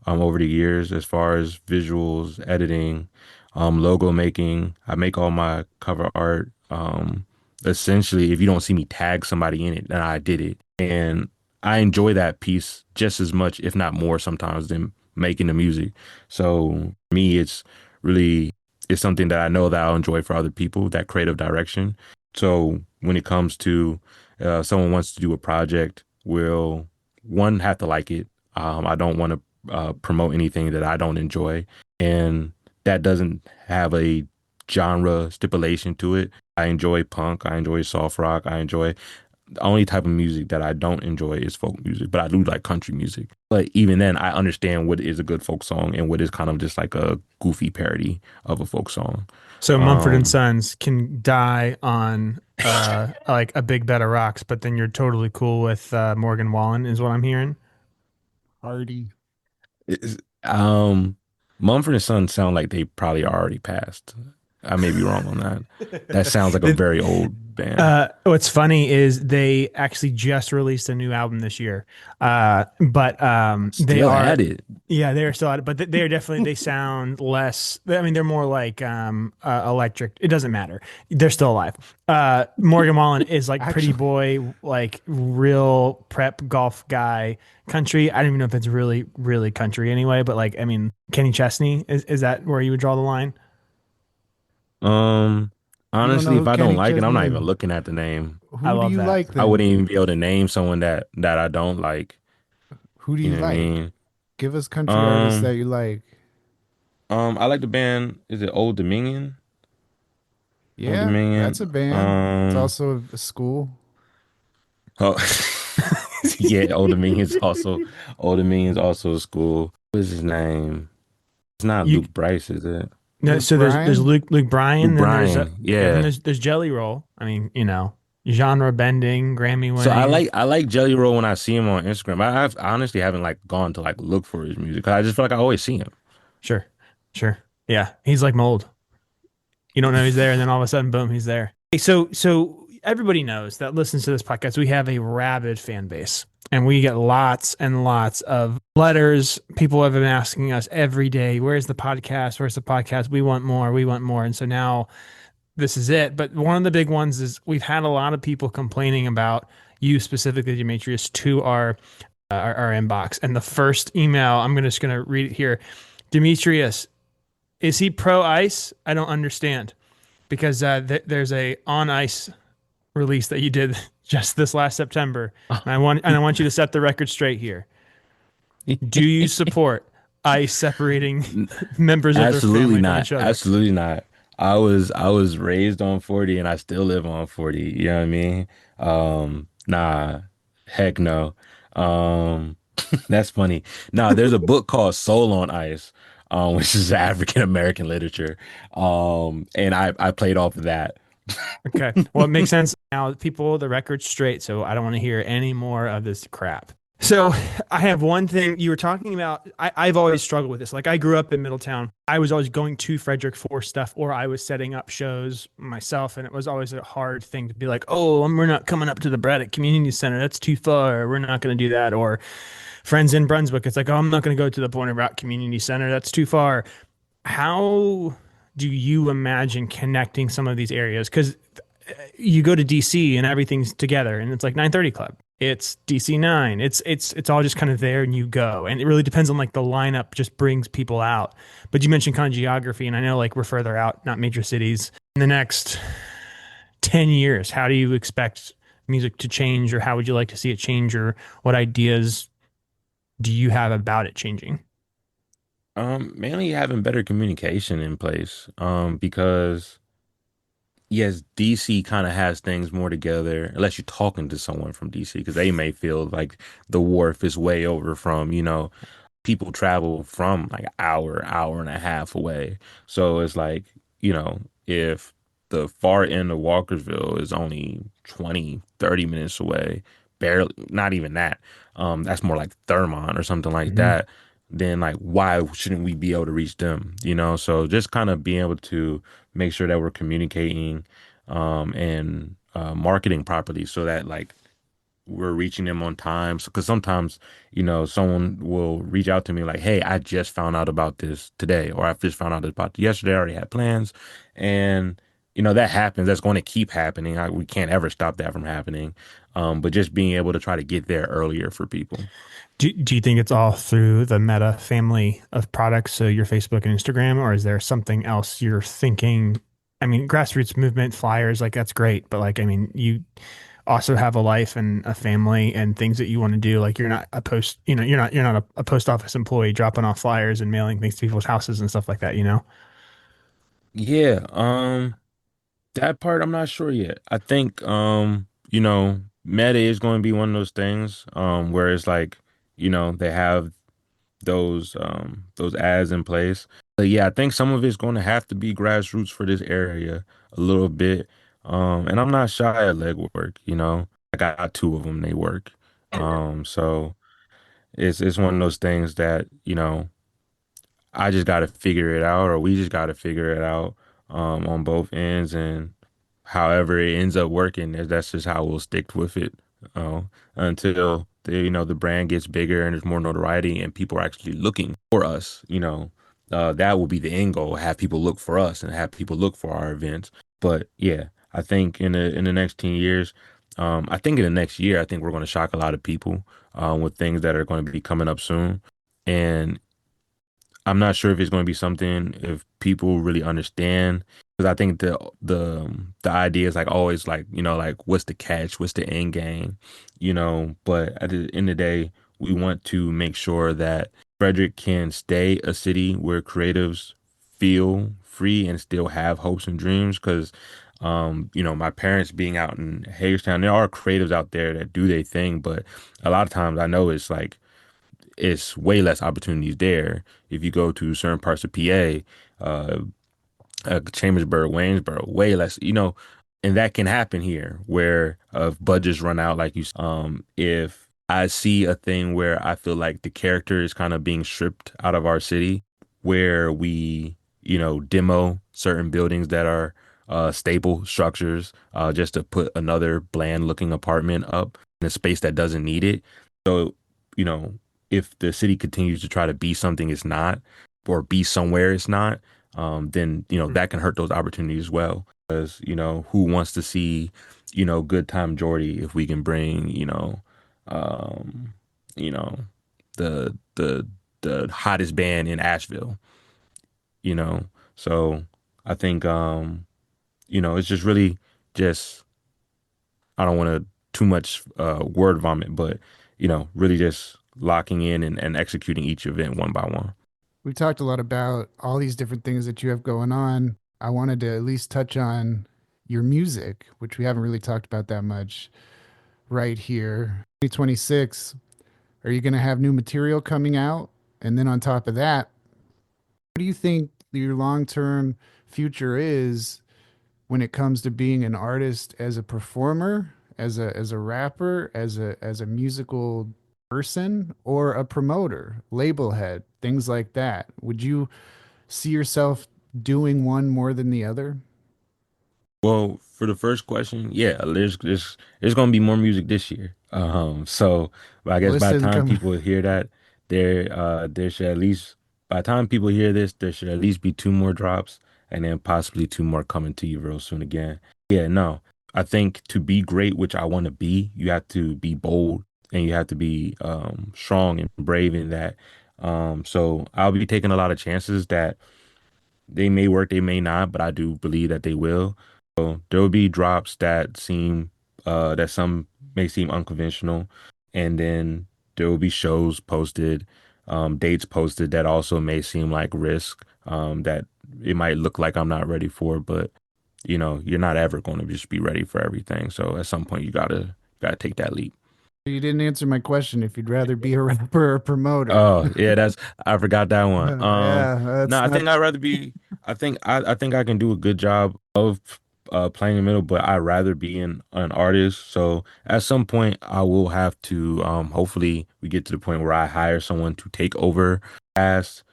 over the years, as far as visuals, editing, logo making, I make all my cover art. Essentially, if you don't see me tag somebody in it, then I did it, and I enjoy that piece just as much, if not more, sometimes than making the music. So for me, really it's something that I know that I'll enjoy for other people, that creative direction. So when it comes to someone wants to do a project, will one have to like it. I don't want to promote anything that I don't enjoy, and that doesn't have a genre stipulation to it. I enjoy punk, I enjoy soft rock, I enjoy the only type of music that I don't enjoy is folk music, but I do like country music. But even then, I understand what is a good folk song and what is kind of just like a goofy parody of a folk song. So Mumford and Um, Sons can die on like a big bed of rocks, but then you're totally cool with Morgan Wallen, is what I'm hearing. Hardy. it's, Mumford and Sons sound like they probably already passed. I may be wrong on that. That sounds like a The- very old band. What's funny is they actually just released a new album this year. But they Still are, at it. yeah, they're still at it, but they are definitely, they sound less, I mean, they're more like electric. It doesn't matter. They're still alive. Morgan Wallen is like pretty Actually, boy, like real prep golf guy, country. I don't even know if it's really, really country anyway, but like, I mean, Kenny Chesney, is that where you would draw the line? Um, you don't know Honestly, who if I don't Kenny like it, I'm Chesney not even is? looking at the name. I Who do love you that. like I then? wouldn't even be able to name someone that I don't like. Who do You you know what I like? mean? Give us country artists Um, that you like. I like the band. Is it Old Dominion? Old Yeah, that's Dominion. a band. It's also a school. Oh, yeah, Old Dominion's also a school. What is his name? It's not You Luke Bryce, is it? No, Luke so there's Bryan. Luke Luke Bryan, then there's Bryan. yeah, then Yeah. there's Jelly Roll. I mean, genre bending, Grammy So winning. I like Jelly Roll when I see him on Instagram. I honestly haven't like gone to like look for his music 'cause I just feel like I always see him. Sure, sure. Yeah, he's like mold. You don't know he's there, and then all of a sudden, boom, he's there. Hey, so everybody knows that listens to this podcast. We have a rabid fan base, and we get lots and lots of letters. People have been asking us every day, "Where's the podcast? Where's the podcast? We want more. We want more." And so now this is it. But one of the big ones is we've had a lot of people complaining about you specifically, Demetrius, to our inbox. And the first email, just gonna read it here. Demetrius, is he pro ice? I don't understand because there's a on ice release that you did just this last September, and I want you to set the record straight here. Do you support ice separating members of their Absolutely family from not. each other? Absolutely not. I was raised on 40 and I still live on 40. You know what I mean? Nah, heck no. Um, that's funny. Nah, there's a book called Soul on Ice, which is African American literature. And I played off of that. Okay. Well, it makes sense now. People, the record's straight, so I don't want to hear any more of this crap. So I have one thing you were talking about. I've always struggled with this. Like I grew up in Middletown. I was always going to Frederick for stuff, or I was setting up shows myself, and it was always a hard thing to be like, "Oh, we're not coming up to the Braddock Community Center. That's too far. We're not going to do that." Or friends in Brunswick, it's like, "Oh, I'm not going to go to the Pointer Rock Community Center. That's too far." How do you imagine connecting some of these areas? Because you go to DC and everything's together, and it's like 9:30 Club. It's DC 9. It's all just kind of there, and you go. And it really depends on like the lineup just brings people out. But you mentioned kind of geography, and I know like we're further out, not major cities. In the next 10 years, how do you expect music to change, or how would you like to see it change, or what ideas do you have about it changing? Mainly having better communication in place. Because yes, DC kind of has things more together, unless you're talking to someone from DC, because they may feel like the wharf is way over from, people travel from like an hour and a half away. So it's like, if the far end of Walkersville is only 20, 30 minutes away, barely, not even that. That's more like Thurmont or something like Mhm. that. Then like, why shouldn't we be able to reach them? So just kind of being able to make sure that we're communicating, and marketing properly so that like we're reaching them on time. Because sometimes, someone will reach out to me like, "Hey, I just found out about this today," or "I just found out about it yesterday. I already had plans," and that happens. That's going to keep happening. We can't ever stop that from happening. But just being able to try to get there earlier for people. Do you think it's all through the Meta family of products, so your Facebook and Instagram, or is there something else you're thinking? I mean, grassroots movement, flyers, like that's great, but like, I mean, you also have a life and a family and things that you want to do. Like you're not a post, you're not a post office employee dropping off flyers and mailing things to people's houses and stuff like that, you know? Yeah, that part I'm not sure yet. I think, Meta is going to be one of those things where it's like, they have those ads in place. But yeah, I think some of it's going to have to be grassroots for this area a little bit. And I'm not shy at legwork, I got two of them, they work. So it's one of those things that, I just got to figure it out, or we just got to figure it out on both ends, and however it ends up working, that's just how we'll stick with it until the brand gets bigger and there's more notoriety and people are actually looking for us. That will be the end goal: have people look for us and have people look for our events. But yeah, I think in the next 10 years, I think in the next year, I think we're going to shock a lot of people with things that are going to be coming up soon. And I'm not sure if it's going to be something if people really understand, because I think the idea is like always like, like what's the catch, what's the end game, But at the end of the day, we want to make sure that Frederick can stay a city where creatives feel free and still have hopes and dreams. Because my parents being out in Hagerstown, there are creatives out there that do their thing, but a lot of times I know it's way less opportunities there. If you go to certain parts of PA, Chambersburg, Waynesboro, way less, and that can happen here where budgets run out, like if I see a thing where I feel like the character is kind of being stripped out of our city, where we, demo certain buildings that are staple structures just to put another bland looking apartment up in a space that doesn't need it. So, you know, if the city continues to try to be something it's not, or be somewhere it's not, then that can hurt those opportunities as well. Because who wants to see good time Jordy if we can bring um, you know the hottest band in Asheville, you know. So I think it's just really just, I don't want to too much word vomit, but really just locking in and executing each event one by one. We talked a lot about all these different things that you have going on. I wanted to at least touch on your music, which we haven't really talked about that much right here. 2026, are you going to have new material coming out? And then on top of that, what do you think your long-term future is when it comes to being an artist, as a performer, as a rapper, as a musical person, or a promoter, label head, things like that? Would you see yourself doing one more than the other? Well, for the first question, yeah, there's gonna be more music this year. So I guess by the Listen, time come. people hear that, there should at least, by the time people hear this, there should at least be two more drops, and then possibly two more coming to you real soon again. Yeah, no, I think to be great, which I want to be, you have to be bold and you have to be strong and brave in that. So I'll be taking a lot of chances that they may work, they may not, but I do believe that they will. So there will be drops that some may seem unconventional, and then there will be shows posted, dates posted that also may seem like risk, that it might look like I'm not ready for, but you're not ever going to just be ready for everything. So at some point you gotta take that leap. You didn't answer my question if you'd rather be a rapper or a promoter. Oh yeah, I forgot that one. Yeah, No, that's I not think I'd rather be. I think I can do a good job of playing in the middle, but I'd rather be an artist. So at some point, I will have to. Hopefully, we get to the point where I hire someone to take over cast,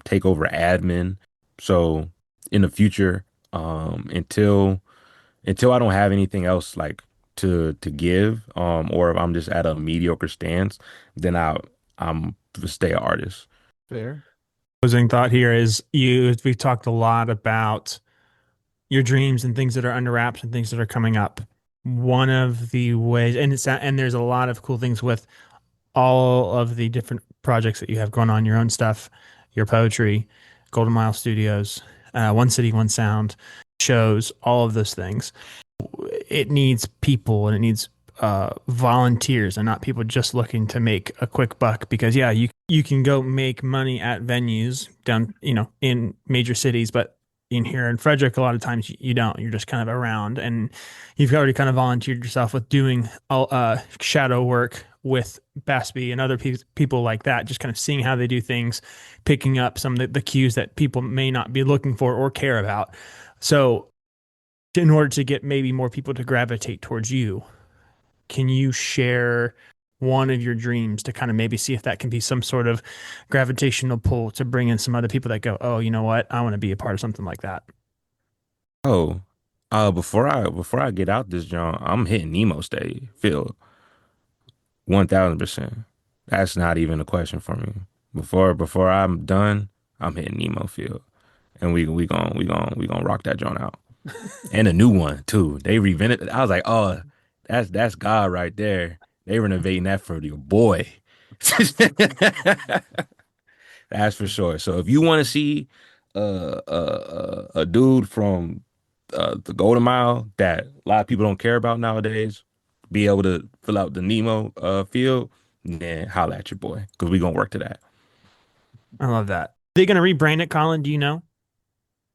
take over admin. So in the future, until I don't have anything else like to give, or if I'm just at a mediocre stance, then I'm stay an artist. fair. Closing thought here is we've talked a lot about your dreams and things that are under wraps and things that are coming up. One of the ways, and there's a lot of cool things with all of the different projects that you have going on, your own stuff, your poetry, Golden Mile Studios, One City, One Sound, shows, all of those things. It needs people and it needs volunteers and not people just looking to make a quick buck, because yeah, you can go make money at venues down, in major cities, but in here in Frederick, a lot of times you don't. You're just kind of around, and you've already kind of volunteered yourself with doing shadow work with Baspy and other people like that, just kind of seeing how they do things, picking up some of the cues that people may not be looking for or care about. So in order to get maybe more people to gravitate towards you, can you share one of your dreams to kind of maybe see if that can be some sort of gravitational pull to bring in some other people that go, oh, you know what? I want to be a part of something like that. Oh, before I get out this joint, I'm hitting Nemo stage field 1000%. That's not even a question for me. Before I'm done, I'm hitting Nemo field, and we gonna rock that joint out. And a new one too. They revented it. I was like, oh, that's God right there. They renovating that for your boy. That's for sure. So if you want to see a dude from the Golden Mile that a lot of people don't care about nowadays be able to fill out the Nemo field, then holla at your boy, because we gonna work to that. I love that. Are they going to rebrand it, Colin? Do you know?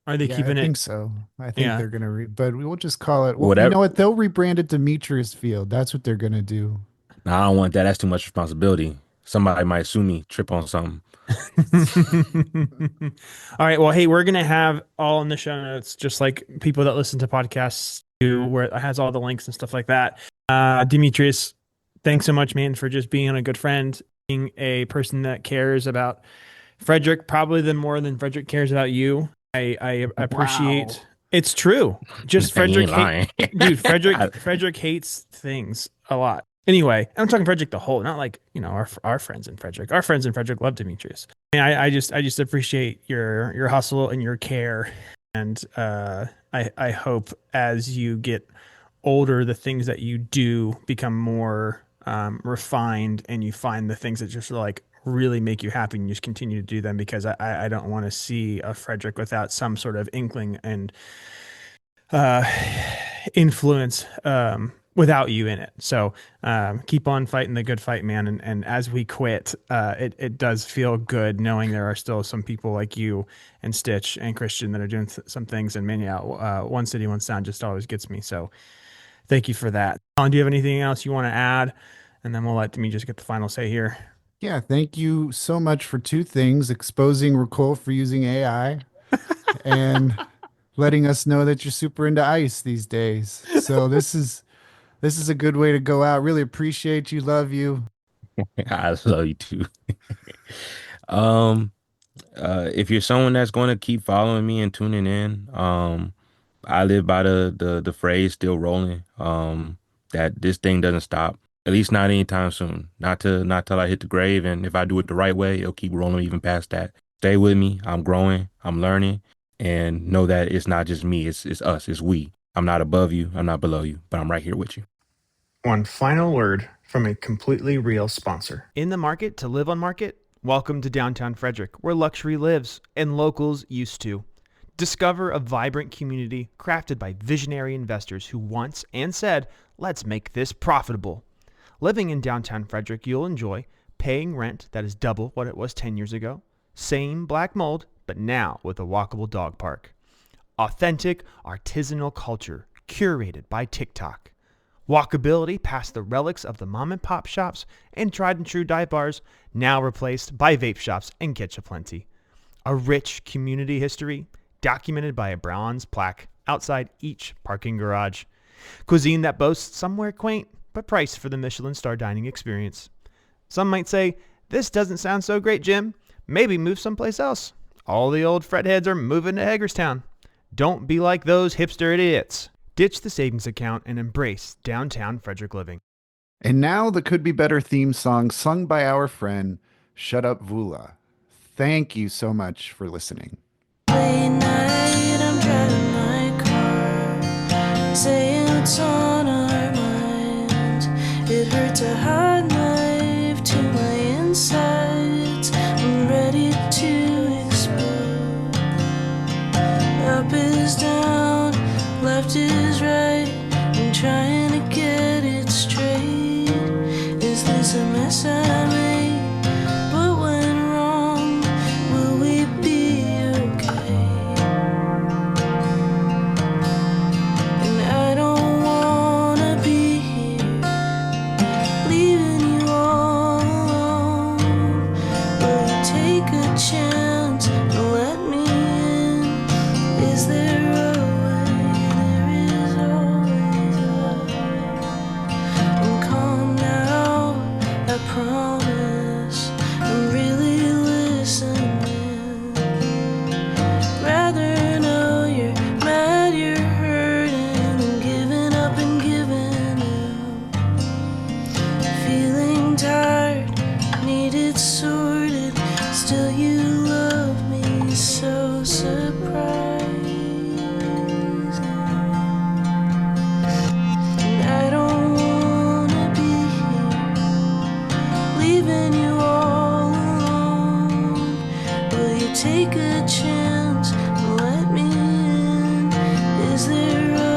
Are they Yeah, keeping I it? think so. I think Yeah. they're gonna but we'll just call it. Well, you Whatever. know what? They'll rebrand it Demetrius Field. That's what they're gonna do. Nah, I don't want that. That's too much responsibility. Somebody might sue me, trip on something. All right. Well, hey, we're going to have all in the show notes, just like people that listen to podcasts do, where it has all the links and stuff like that. Demetrius, thanks so much, man, for just being a good friend, being a person that cares about Frederick, probably more than Frederick cares about you. I appreciate. Wow. It's true. Just You Frederick, ain't lying. dude. Frederick hates things a lot. Anyway, I'm talking Frederick the whole, not like, you know, our friends in Frederick. Our friends in Frederick love Demetrius. I just appreciate your hustle and your care, and I hope as you get older, the things that you do become more refined, and you find the things that just like really make you happy, and you just continue to do them, because I don't want to see a Frederick without some sort of inkling and influence without you in it. So keep on fighting the good fight, man. And as we quit, it does feel good knowing there are still some people like you and Stitch and Christian that are doing some things. And man, yeah, one city, one sound just always gets me. So thank you for that. Colin, do you have anything else you want to add? And then we'll let me just get the final say here. Yeah, thank you so much for two things: exposing Ricole for using AI and letting us know that you're super into ice these days. So this is a good way to go out. Really appreciate you. Love you. I love you too. Um, if you're someone that's going to keep following me and tuning in, I live by the phrase "still rolling." That this thing doesn't stop. At least not anytime soon. Not till I hit the grave. And if I do it the right way, it'll keep rolling even past that. Stay with me. I'm growing. I'm learning, and know that it's not just me. It's us. It's we. I'm not above you. I'm not below you, but I'm right here with you. One final word from a completely real sponsor. In the market to live on market? Welcome to downtown Frederick, where luxury lives and locals used to. Discover a vibrant community crafted by visionary investors who once and said, let's make this profitable. Living in downtown Frederick, you'll enjoy paying rent that is double what it was 10 years ago. Same black mold, but now with a walkable dog park. Authentic, artisanal culture curated by TikTok. Walkability past the relics of the mom and pop shops and tried and true dive bars, now replaced by vape shops and Getcha-Plenty. A rich community history documented by a bronze plaque outside each parking garage. Cuisine that boasts somewhere quaint, but priced for the Michelin star dining experience. Some might say, this doesn't sound so great, Jim. Maybe move someplace else. All the old Fred heads are moving to Hagerstown. Don't be like those hipster idiots. Ditch the savings account and embrace downtown Frederick living. And now the Could Be Better theme song sung by our friend Shut Up Vula. Thank you so much for listening. Late night, I'm driving my car, saying what's on our minds. It hurt to hide knife to my insides. I'm ready to explode. Up is down, left is right. I'm trying to get it straight. Is this a mess I made? What went wrong? Will we be okay? chance. Let me in. Is there a